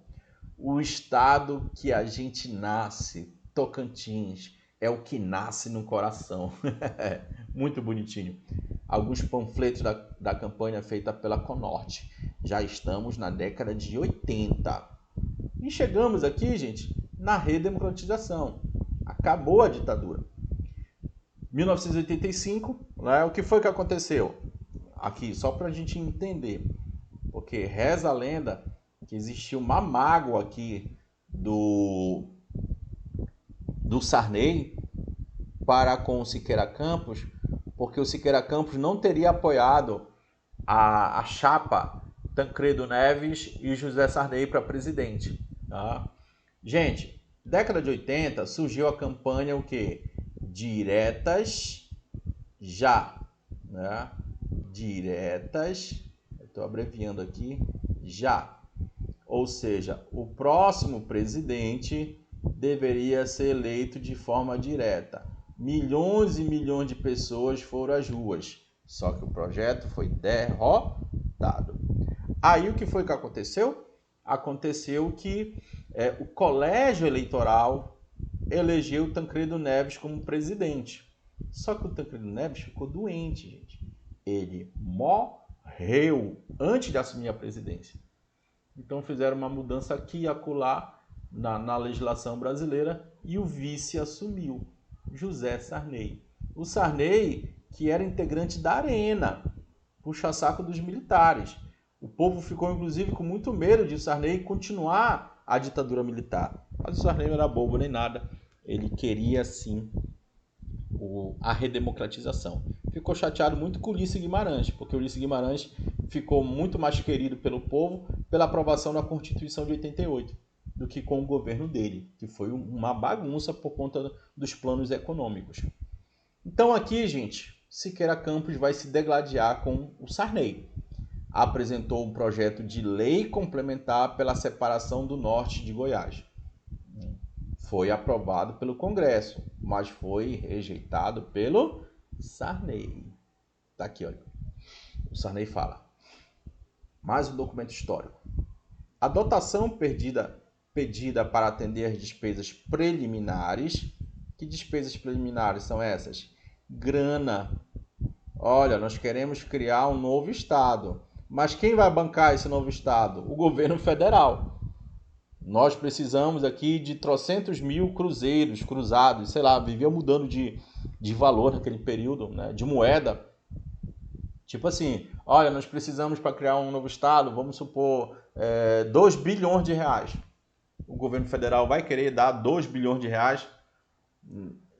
O estado que a gente nasce, Tocantins, é o que nasce no coração. Muito bonitinho. Alguns panfletos da campanha feita pela Conorte. Já estamos na década de 80. E chegamos aqui, gente, na redemocratização. Acabou a ditadura. 1985, né, o que foi que aconteceu? Aqui, só para a gente entender. Porque reza a lenda que existiu uma mágoa aqui do Sarney para com o Siqueira Campos, porque o Siqueira Campos não teria apoiado a chapa Tancredo Neves e José Sarney para presidente. Tá? Gente, década de 80 surgiu a campanha o quê? Diretas já. Né? Diretas, estou abreviando aqui, já. Ou seja, o próximo presidente deveria ser eleito de forma direta. Milhões e milhões de pessoas foram às ruas, só que o projeto foi derrotado. Aí o que foi que aconteceu? Aconteceu que o colégio eleitoral elegeu Tancredo Neves como presidente. Só que o Tancredo Neves ficou doente, gente. Ele morreu antes de assumir a presidência. Então fizeram uma mudança aqui e acolá na legislação brasileira e o vice assumiu, José Sarney. O Sarney, que era integrante da Arena, puxa-saco dos militares. O povo ficou, inclusive, com muito medo de Sarney continuar a ditadura militar. Mas o Sarney não era bobo nem nada. Ele queria, sim, a redemocratização. Ficou chateado muito com o Ulisses Guimarães, porque o Ulisses Guimarães ficou muito mais querido pelo povo pela aprovação da Constituição de 88 do que com o governo dele, que foi uma bagunça por conta dos planos econômicos. Então aqui, gente, Siqueira Campos vai se degladiar com o Sarney. Apresentou um projeto de lei complementar pela separação do norte de Goiás. Foi aprovado pelo Congresso, mas foi rejeitado pelo Sarney. Tá aqui, olha. O Sarney fala. Mais um documento histórico. A dotação pedida para atender às despesas preliminares. Que despesas preliminares são essas? Grana. Olha, nós queremos criar um novo estado. Mas quem vai bancar esse novo estado? O governo federal. Nós precisamos aqui de trocentos mil cruzeiros, cruzados, sei lá, vivia mudando de valor naquele período, né, de moeda. Tipo assim, olha, nós precisamos para criar um novo estado, vamos supor, 2 bilhões de reais. O governo federal vai querer dar 2 bilhões de reais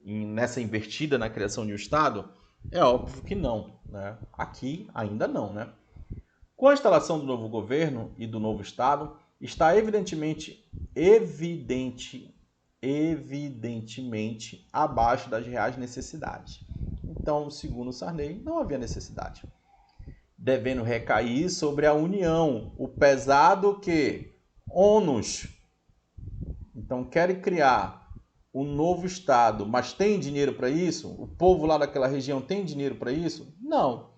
nessa invertida na criação de um estado? É óbvio que não, né? Aqui ainda não, né? Com a instalação do novo governo e do novo estado, está evidentemente abaixo das reais necessidades. Então, segundo Sarney, não havia necessidade. Devendo recair sobre a União, o pesado que? Ônus. Então, querem criar um novo estado, mas tem dinheiro para isso? O povo lá daquela região tem dinheiro para isso? Não.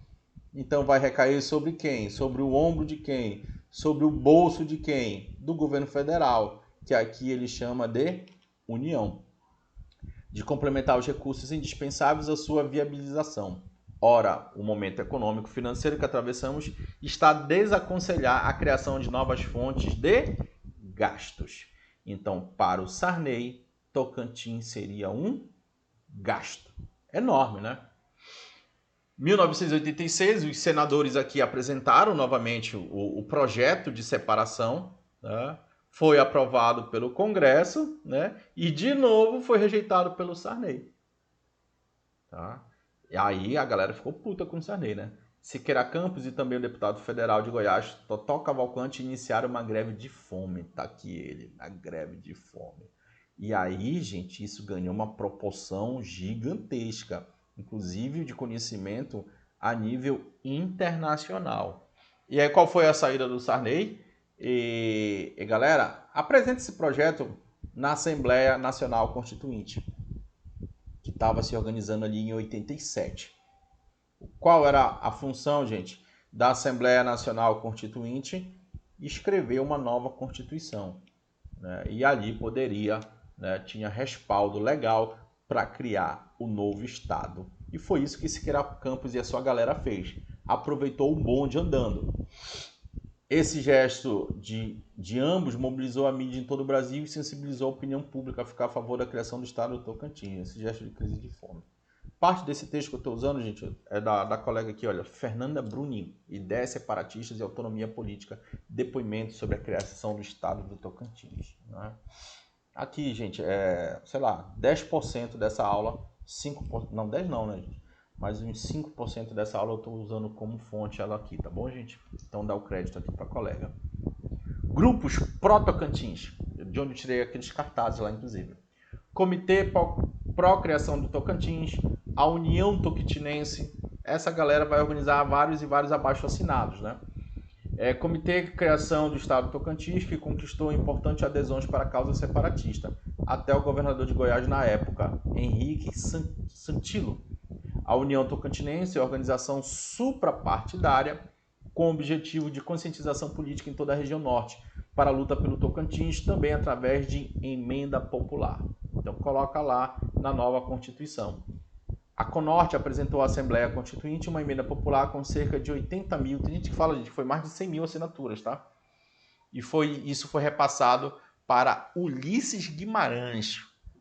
Então vai recair sobre quem? Sobre o ombro de quem? Sobre o bolso de quem? Do governo federal, que aqui ele chama de União. De complementar os recursos indispensáveis à sua viabilização. Ora, o momento econômico e financeiro que atravessamos está a desaconselhar a criação de novas fontes de gastos. Então, para o Sarney, Tocantins seria um gasto. Enorme, né? 1986, os senadores aqui apresentaram novamente o projeto de separação, né? Foi aprovado pelo Congresso, né? E de novo foi rejeitado pelo Sarney. Tá? E aí a galera ficou puta com o Sarney, né? Siqueira Campos e também o deputado federal de Goiás, Totó Cavalcante, iniciaram uma greve de fome. Tá aqui ele, na greve de fome. E aí, gente, isso ganhou uma proporção gigantesca, inclusive de conhecimento a nível internacional. E aí, qual foi a saída do Sarney? E galera, apresente esse projeto na Assembleia Nacional Constituinte, que estava se organizando ali em 87. Qual era a função, gente, da Assembleia Nacional Constituinte? Escrever uma nova Constituição, né? E ali poderia, né, tinha respaldo legal para criar o novo Estado. E foi isso que Siqueira Campos e a sua galera fez. Aproveitou o bonde andando. Esse gesto de ambos mobilizou a mídia em todo o Brasil e sensibilizou a opinião pública a ficar a favor da criação do Estado do Tocantins, esse gesto de crise de fome. Parte desse texto que eu estou usando, gente, é da colega aqui, olha, Fernanda Brunin, Ideias Separatistas e Autonomia Política, depoimento sobre a criação do Estado do Tocantins. Né? Aqui, gente, sei lá, 10% dessa aula, 5%, não, 10 não, né, gente? Mas uns 5% dessa aula eu estou usando como fonte ela aqui, tá bom, gente? Então dá o crédito aqui para a colega. Grupos pró-Tocantins, de onde eu tirei aqueles cartazes lá, inclusive. Comitê Pró-Criação do Tocantins, a União Tocantinense, essa galera vai organizar vários e vários abaixo-assinados, né? Comitê de Criação do Estado do Tocantins, que conquistou importantes adesões para a causa separatista, até o governador de Goiás na época, Henrique Santilo. A União Tocantinense é uma organização suprapartidária com o objetivo de conscientização política em toda a região norte, para a luta pelo Tocantins, também através de emenda popular. Então coloca lá na nova Constituição. A Conorte apresentou à Assembleia Constituinte uma emenda popular com cerca de 80 mil, tem gente que fala que foi mais de 100 mil assinaturas, tá? E isso foi repassado para Ulisses Guimarães,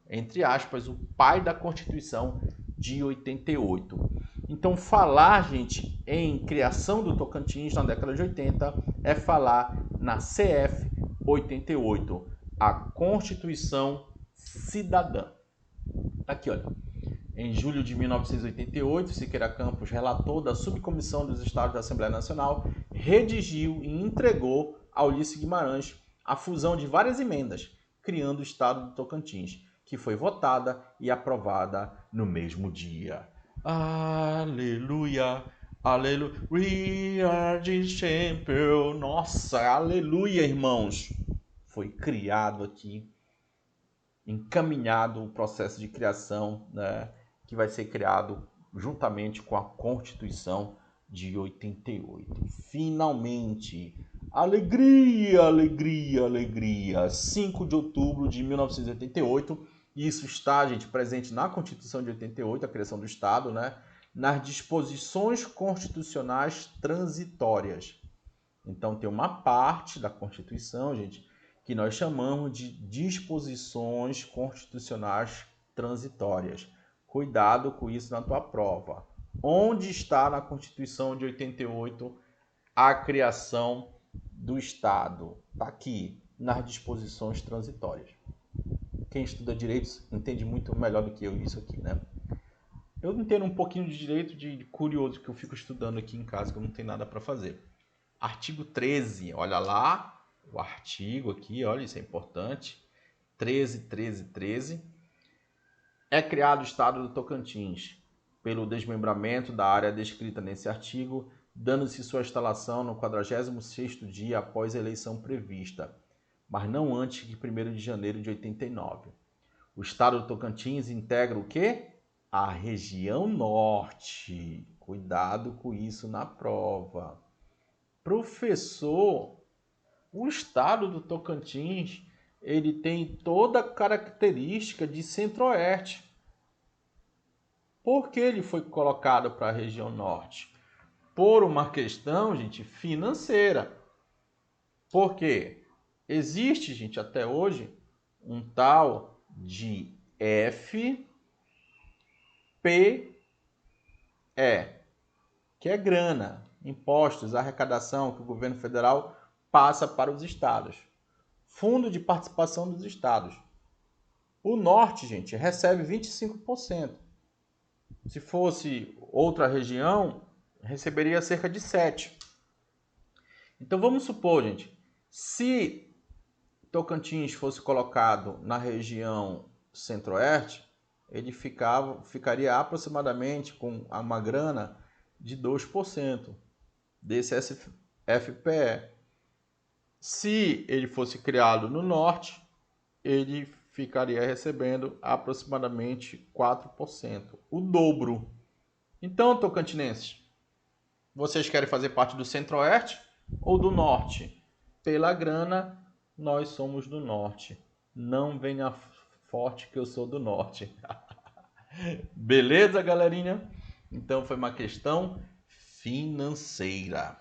entre aspas, o pai da Constituição de 88. Então falar, gente, em criação do Tocantins na década de 80 é falar na CF 88, a Constituição Cidadã. Tá aqui, olha. Em julho de 1988, Siqueira Campos, relator da Subcomissão dos Estados da Assembleia Nacional, redigiu e entregou a Ulisses Guimarães a fusão de várias emendas, criando o Estado do Tocantins, que foi votada e aprovada no mesmo dia. Aleluia, aleluia, we are the champion. Nossa, aleluia, irmãos. Foi criado aqui, encaminhado o processo de criação, né, que vai ser criado juntamente com a Constituição de 88. Finalmente, alegria, alegria, alegria, 5 de outubro de 1988, isso está, gente, presente na Constituição de 88, a criação do Estado, né? Nas disposições constitucionais transitórias. Então, tem uma parte da Constituição, gente, que nós chamamos de disposições constitucionais transitórias. Cuidado com isso na tua prova. Onde está na Constituição de 88 a criação do Estado? Está aqui, nas disposições transitórias. Quem estuda direitos entende muito melhor do que eu isso aqui, né? Eu entendo um pouquinho de direito de curioso que eu fico estudando aqui em casa, que eu não tenho nada para fazer. Artigo 13, olha lá, o artigo aqui, olha, isso é importante. 13. É criado o Estado do Tocantins pelo desmembramento da área descrita nesse artigo, dando-se sua instalação no 46º dia após a eleição prevista, mas não antes de 1º de janeiro de 89. O Estado do Tocantins integra o quê? A região norte. Cuidado com isso na prova. Professor, o Estado do Tocantins, ele tem toda a característica de centro-oeste. Por que ele foi colocado para a região norte? Por uma questão, gente, financeira. Por quê? Existe, gente, até hoje, um tal de FPE, que é grana, impostos, arrecadação que o governo federal passa para os estados. Fundo de participação dos estados. O norte, gente, recebe 25%. Se fosse outra região, receberia cerca de 7%. Então vamos supor, gente, se Tocantins fosse colocado na região centro-oeste, ele ficaria aproximadamente com uma grana de 2% desse FPE. Se ele fosse criado no norte, ele ficaria recebendo aproximadamente 4%, o dobro. Então, tocantinenses, vocês querem fazer parte do centro-oeste ou do norte? Pela grana, nós somos do norte. Não venha forte que eu sou do norte. Beleza, galerinha? Então, foi uma questão financeira.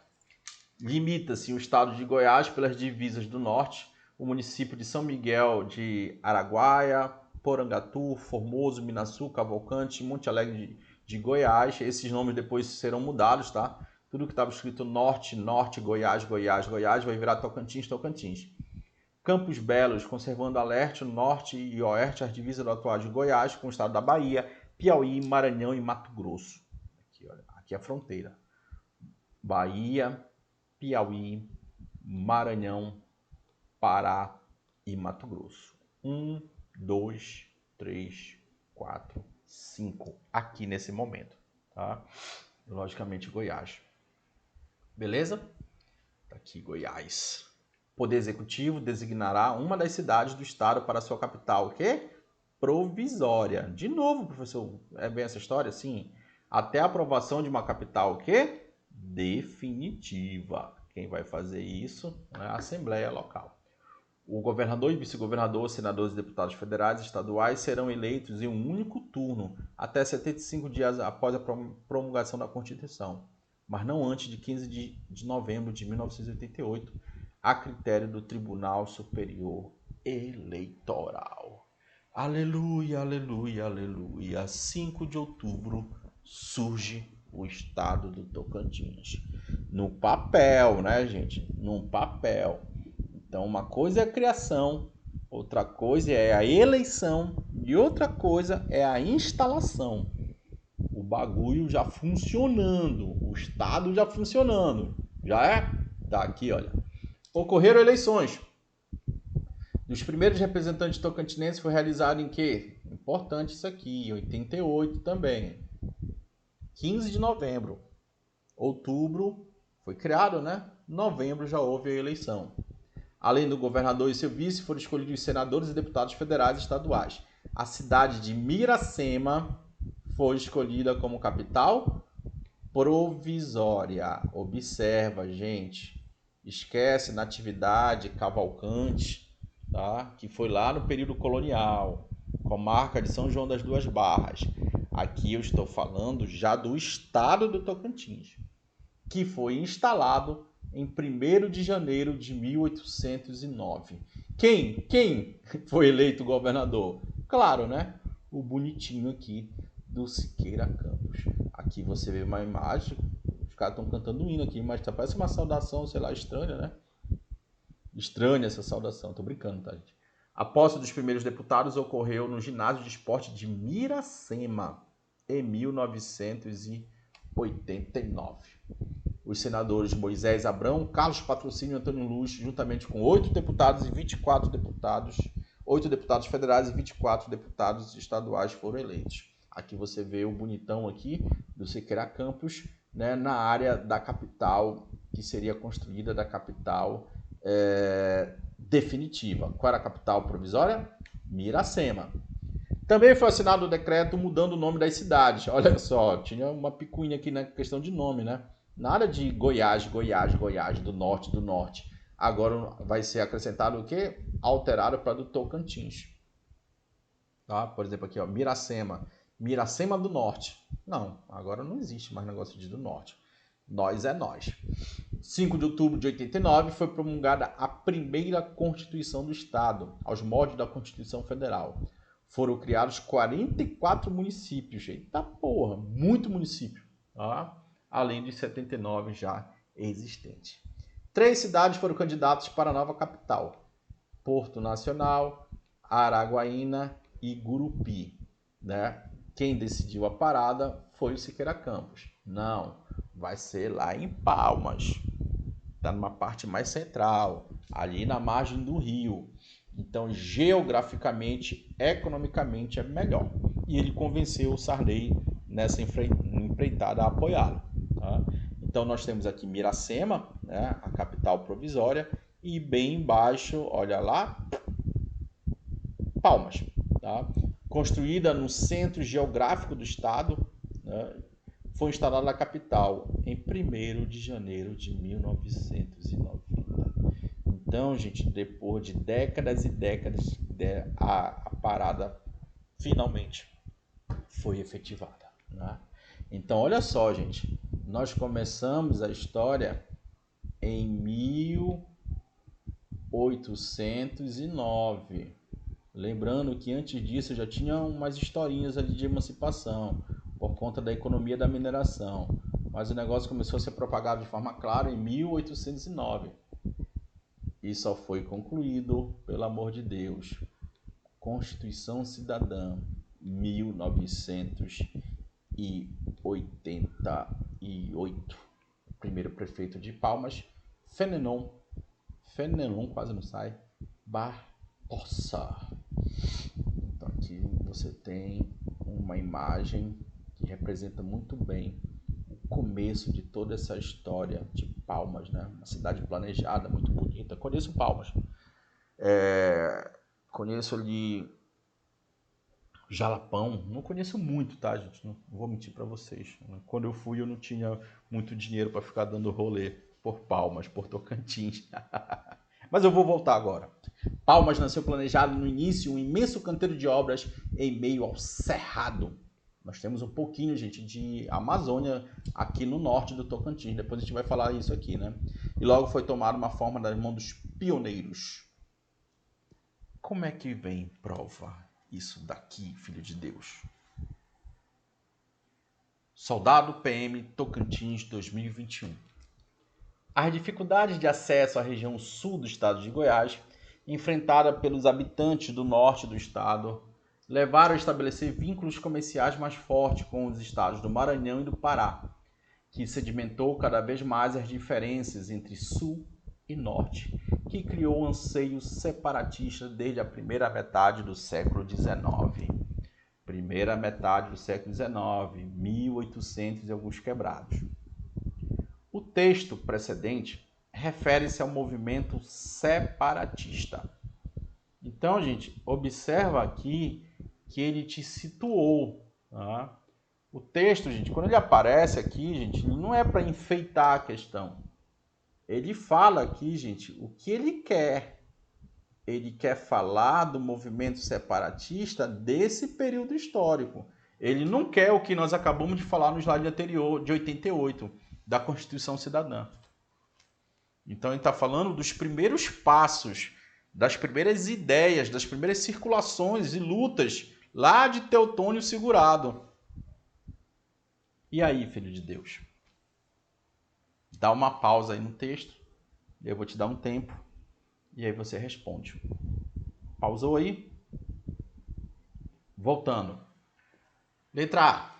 Limita-se o estado de Goiás pelas divisas do norte, o município de São Miguel de Araguaia, Porangatu, Formoso, Minaçu, Cavalcante, Monte Alegre de Goiás. Esses nomes depois serão mudados, tá? Tudo que estava escrito norte, norte, Goiás, Goiás, Goiás, vai virar Tocantins, Tocantins. Campos Belos, conservando a leste, norte e oeste as divisas do atual de Goiás com o estado da Bahia, Piauí, Maranhão e Mato Grosso. Aqui, olha, aqui é a fronteira. Bahia, Piauí, Maranhão, Pará e Mato Grosso. 1, 2, 3, 4, 5. Aqui nesse momento, tá? Logicamente Goiás. Beleza? Tá aqui Goiás. Poder Executivo designará uma das cidades do estado para sua capital, o quê? Provisória. De novo, professor, é bem essa história? Sim. Até a aprovação de uma capital, o quê? Definitiva. Quem vai fazer isso é a Assembleia Local. O governador e vice-governador, senadores e deputados federais e estaduais serão eleitos em um único turno até 75 dias após a promulgação da Constituição, mas não antes de 15 de novembro de 1988, a critério do Tribunal Superior Eleitoral. Aleluia, aleluia, aleluia. 5 de outubro surge o estado do Tocantins. No papel, né, gente? No papel. Então, uma coisa é a criação, outra coisa é a eleição e outra coisa é a instalação. O bagulho já funcionando, o estado já funcionando. Já é? Tá aqui, olha. Ocorreram eleições. Dos primeiros representantes tocantinenses foi realizado em quê? Importante isso aqui, em 88 também. 15 de novembro. Outubro foi criado, né? Novembro já houve a eleição. Além do governador e seu vice, foram escolhidos senadores e deputados federais e estaduais. A cidade de Miracema foi escolhida como capital provisória. Observa, gente. Esquece Natividade, Cavalcante, tá? Que foi lá no período colonial, com a marca de São João das Duas Barras. Aqui eu estou falando já do estado do Tocantins, que foi instalado em 1º de janeiro de 1809. Quem foi eleito governador? Claro, né? O bonitinho aqui do Siqueira Campos. Aqui você vê uma imagem, os caras estão cantando um hino aqui, mas parece uma saudação, sei lá, estranha, né? Estranha essa saudação, tô brincando, tá, gente? A posse dos primeiros deputados ocorreu no ginásio de esporte de Miracema, em 1989. Os senadores Moisés Abrão, Carlos Patrocínio e Antônio Luz, juntamente com 8 deputados e 24 deputados, 8 deputados federais e 24 deputados estaduais foram eleitos. Aqui você vê o bonitão aqui do Siqueira Campos, né, na área da capital, que seria construída da capital definitiva. Qual era a capital provisória? Miracema. Também foi assinado o decreto mudando o nome das cidades. Olha só, tinha uma picuinha aqui na questão de nome, né? Nada de Goiás, do norte. Agora vai ser acrescentado o quê? Alterado para do Tocantins. Tá? Por exemplo, aqui, ó, Miracema do Norte. Não, agora não existe mais negócio de do Norte. Nós é nós. 5 de outubro de 89 foi promulgada a primeira Constituição do Estado, aos moldes da Constituição Federal. Foram criados 44 municípios. Eita porra, muito município. Tá? Além de 79 já existentes. 3 cidades foram candidatas para a nova capital: Porto Nacional, Araguaína e Gurupi. Né? Quem decidiu a parada foi o Siqueira Campos. Não, vai ser lá em Palmas. Está numa parte mais central, ali na margem do rio. Então, geograficamente, economicamente é melhor. E ele convenceu o Sarney nessa empreitada a apoiá-lo. Tá? Então, nós temos aqui Miracema, né, a capital provisória, e bem embaixo, olha lá, Palmas. Tá? Construída no centro geográfico do estado, né, foi instalada na capital em 1º de janeiro de 1990. Então, gente, depois de décadas e décadas, a parada finalmente foi efetivada. Né? Então, olha só, gente, nós começamos a história em 1809. Lembrando que antes disso já tinha umas historinhas ali de emancipação, por conta da economia da mineração. Mas o negócio começou a ser propagado de forma clara em 1809. E só foi concluído, pelo amor de Deus, Constituição Cidadã, 1988. O primeiro prefeito de Palmas, Fenelon, quase não sai, Barbosa. Então aqui você tem uma imagem que representa muito bem o começo de toda essa história de Palmas, né? Uma cidade planejada, muito bonita. Conheço Palmas. Conheço ali Jalapão. Não conheço muito, tá, gente? Não vou mentir para vocês. Quando eu fui, eu não tinha muito dinheiro para ficar dando rolê por Palmas, por Tocantins. Mas eu vou voltar agora. Palmas nasceu planejado no início um imenso canteiro de obras em meio ao Cerrado. Nós temos um pouquinho, gente, de Amazônia aqui no norte do Tocantins. Depois a gente vai falar isso aqui, né? E logo foi tomada uma forma das mãos dos pioneiros. Como é que vem prova isso daqui, filho de Deus? Soldado PM Tocantins 2021. As dificuldades de acesso à região sul do estado de Goiás, enfrentada pelos habitantes do norte do estado, levaram a estabelecer vínculos comerciais mais fortes com os estados do Maranhão e do Pará, que sedimentou cada vez mais as diferenças entre sul e norte, que criou um anseio separatista desde a primeira metade do século XIX. Primeira metade do século XIX, 1800 e alguns quebrados. O texto precedente refere-se ao movimento separatista. Então, gente, observa aqui que ele te situou, tá? O texto, gente, quando ele aparece aqui, gente, não é para enfeitar a questão. Ele fala aqui, gente, o que ele quer. Ele quer falar do movimento separatista desse período histórico. Ele não quer o que nós acabamos de falar no slide anterior, de 88, da Constituição Cidadã. Então ele está falando dos primeiros passos, das primeiras ideias, das primeiras circulações e lutas lá de Teotônio Segurado. E aí, filho de Deus? Dá uma pausa aí no texto, eu vou te dar um tempo, e aí você responde. Pausou aí? Voltando. Letra A.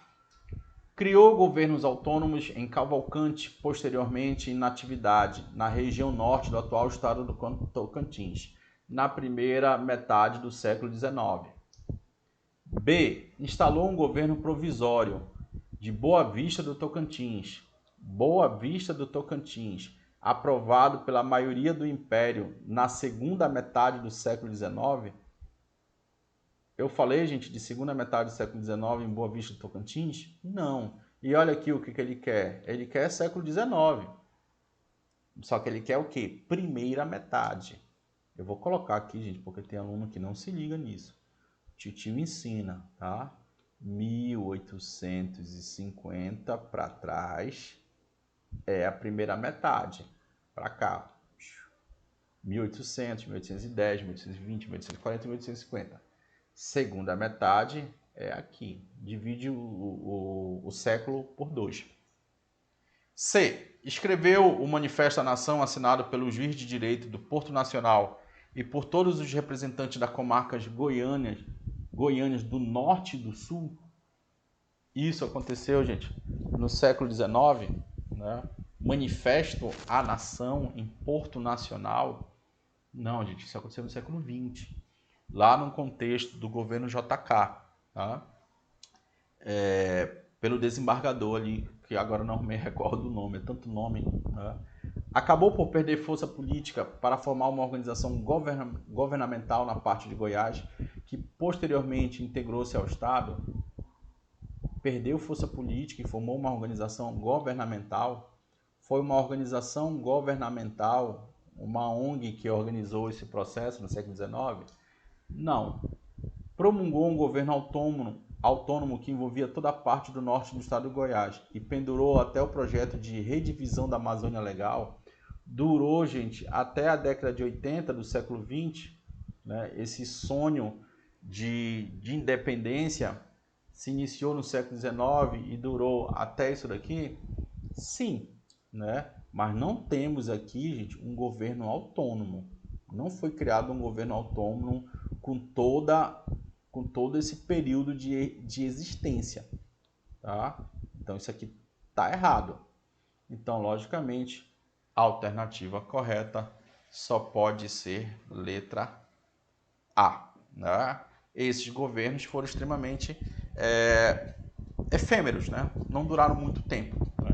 Criou governos autônomos em Cavalcante, posteriormente em Natividade, na região norte do atual estado do Tocantins, na primeira metade do século XIX. B. Instalou um governo provisório de Boa Vista do Tocantins, aprovado pela maioria do Império na segunda metade do século XIX. Eu falei, gente, de segunda metade do século XIX em Boa Vista do Tocantins? Não. E olha aqui o que ele quer. Ele quer século XIX. Só que ele quer o quê? Primeira metade. Eu vou colocar aqui, gente, porque tem aluno que não se liga nisso. Titio ensina, tá? 1850 para trás é a primeira metade. Para cá. 1800, 1810, 1820, 1840 e 1850. Segunda metade é aqui. Divide o século por 2. C. Escreveu o Manifesto à Nação assinado pelo juiz de direito do Porto Nacional e por todos os representantes das comarcas goianas do norte e do sul. Isso aconteceu, gente, no século XIX, né? Manifesto à Nação em Porto Nacional. Não, gente, isso aconteceu no século XX, lá no contexto do governo JK, tá? Pelo desembargador ali, que agora não me recordo do nome, é tanto nome, né? Acabou por perder força política para formar uma organização governamental na parte de Goiás, que posteriormente integrou-se ao Estado. Perdeu força política e formou uma organização governamental. Foi uma organização governamental, uma ONG que organizou esse processo no século XIX? Não. Promulgou um governo autônomo que envolvia toda a parte do norte do estado de Goiás e pendurou até o projeto de redivisão da Amazônia Legal. Durou, gente, até a década de 80 do século XX, né? Esse sonho de independência se iniciou no século XIX e durou até isso daqui? Sim, né? Mas não temos aqui, gente, um governo autônomo. Não foi criado um governo autônomo com todo esse período de existência, tá? Então isso aqui tá errado. Então, logicamente, a alternativa correta só pode ser letra A, né? Esses governos foram extremamente efêmeros, né? Não duraram muito tempo, né?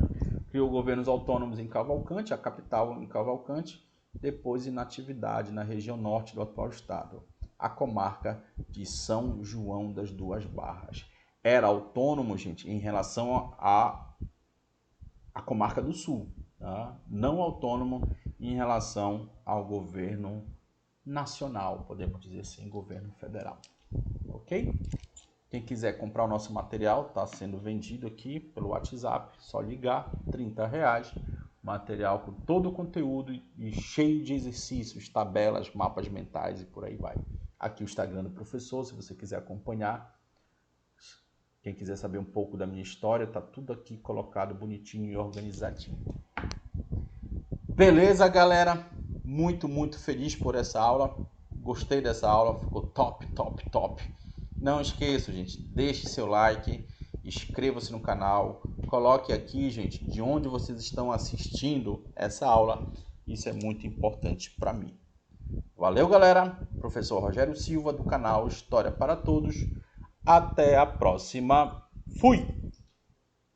Criou governos autônomos em Cavalcante, a capital em Cavalcante, depois em Natividade, na região norte do atual estado, a comarca de São João das Duas Barras. Era autônomo, gente, em relação à comarca do sul, tá? Não autônomo em relação ao governo nacional, podemos dizer assim, governo federal. Ok? Quem quiser comprar o nosso material, está sendo vendido aqui pelo WhatsApp, só ligar, R$30. Material com todo o conteúdo e cheio de exercícios, tabelas, mapas mentais e por aí vai. Aqui o Instagram do professor, se você quiser acompanhar. Quem quiser saber um pouco da minha história, tá tudo aqui colocado bonitinho e organizadinho. Beleza, galera? Muito feliz por essa aula. Gostei dessa aula, ficou top. Não esqueça, gente, deixe seu like, inscreva-se no canal, coloque aqui, gente, de onde vocês estão assistindo essa aula. Isso é muito importante para mim. Valeu, galera. Professor Rogério Silva, do canal História para Todos. Até a próxima. Fui!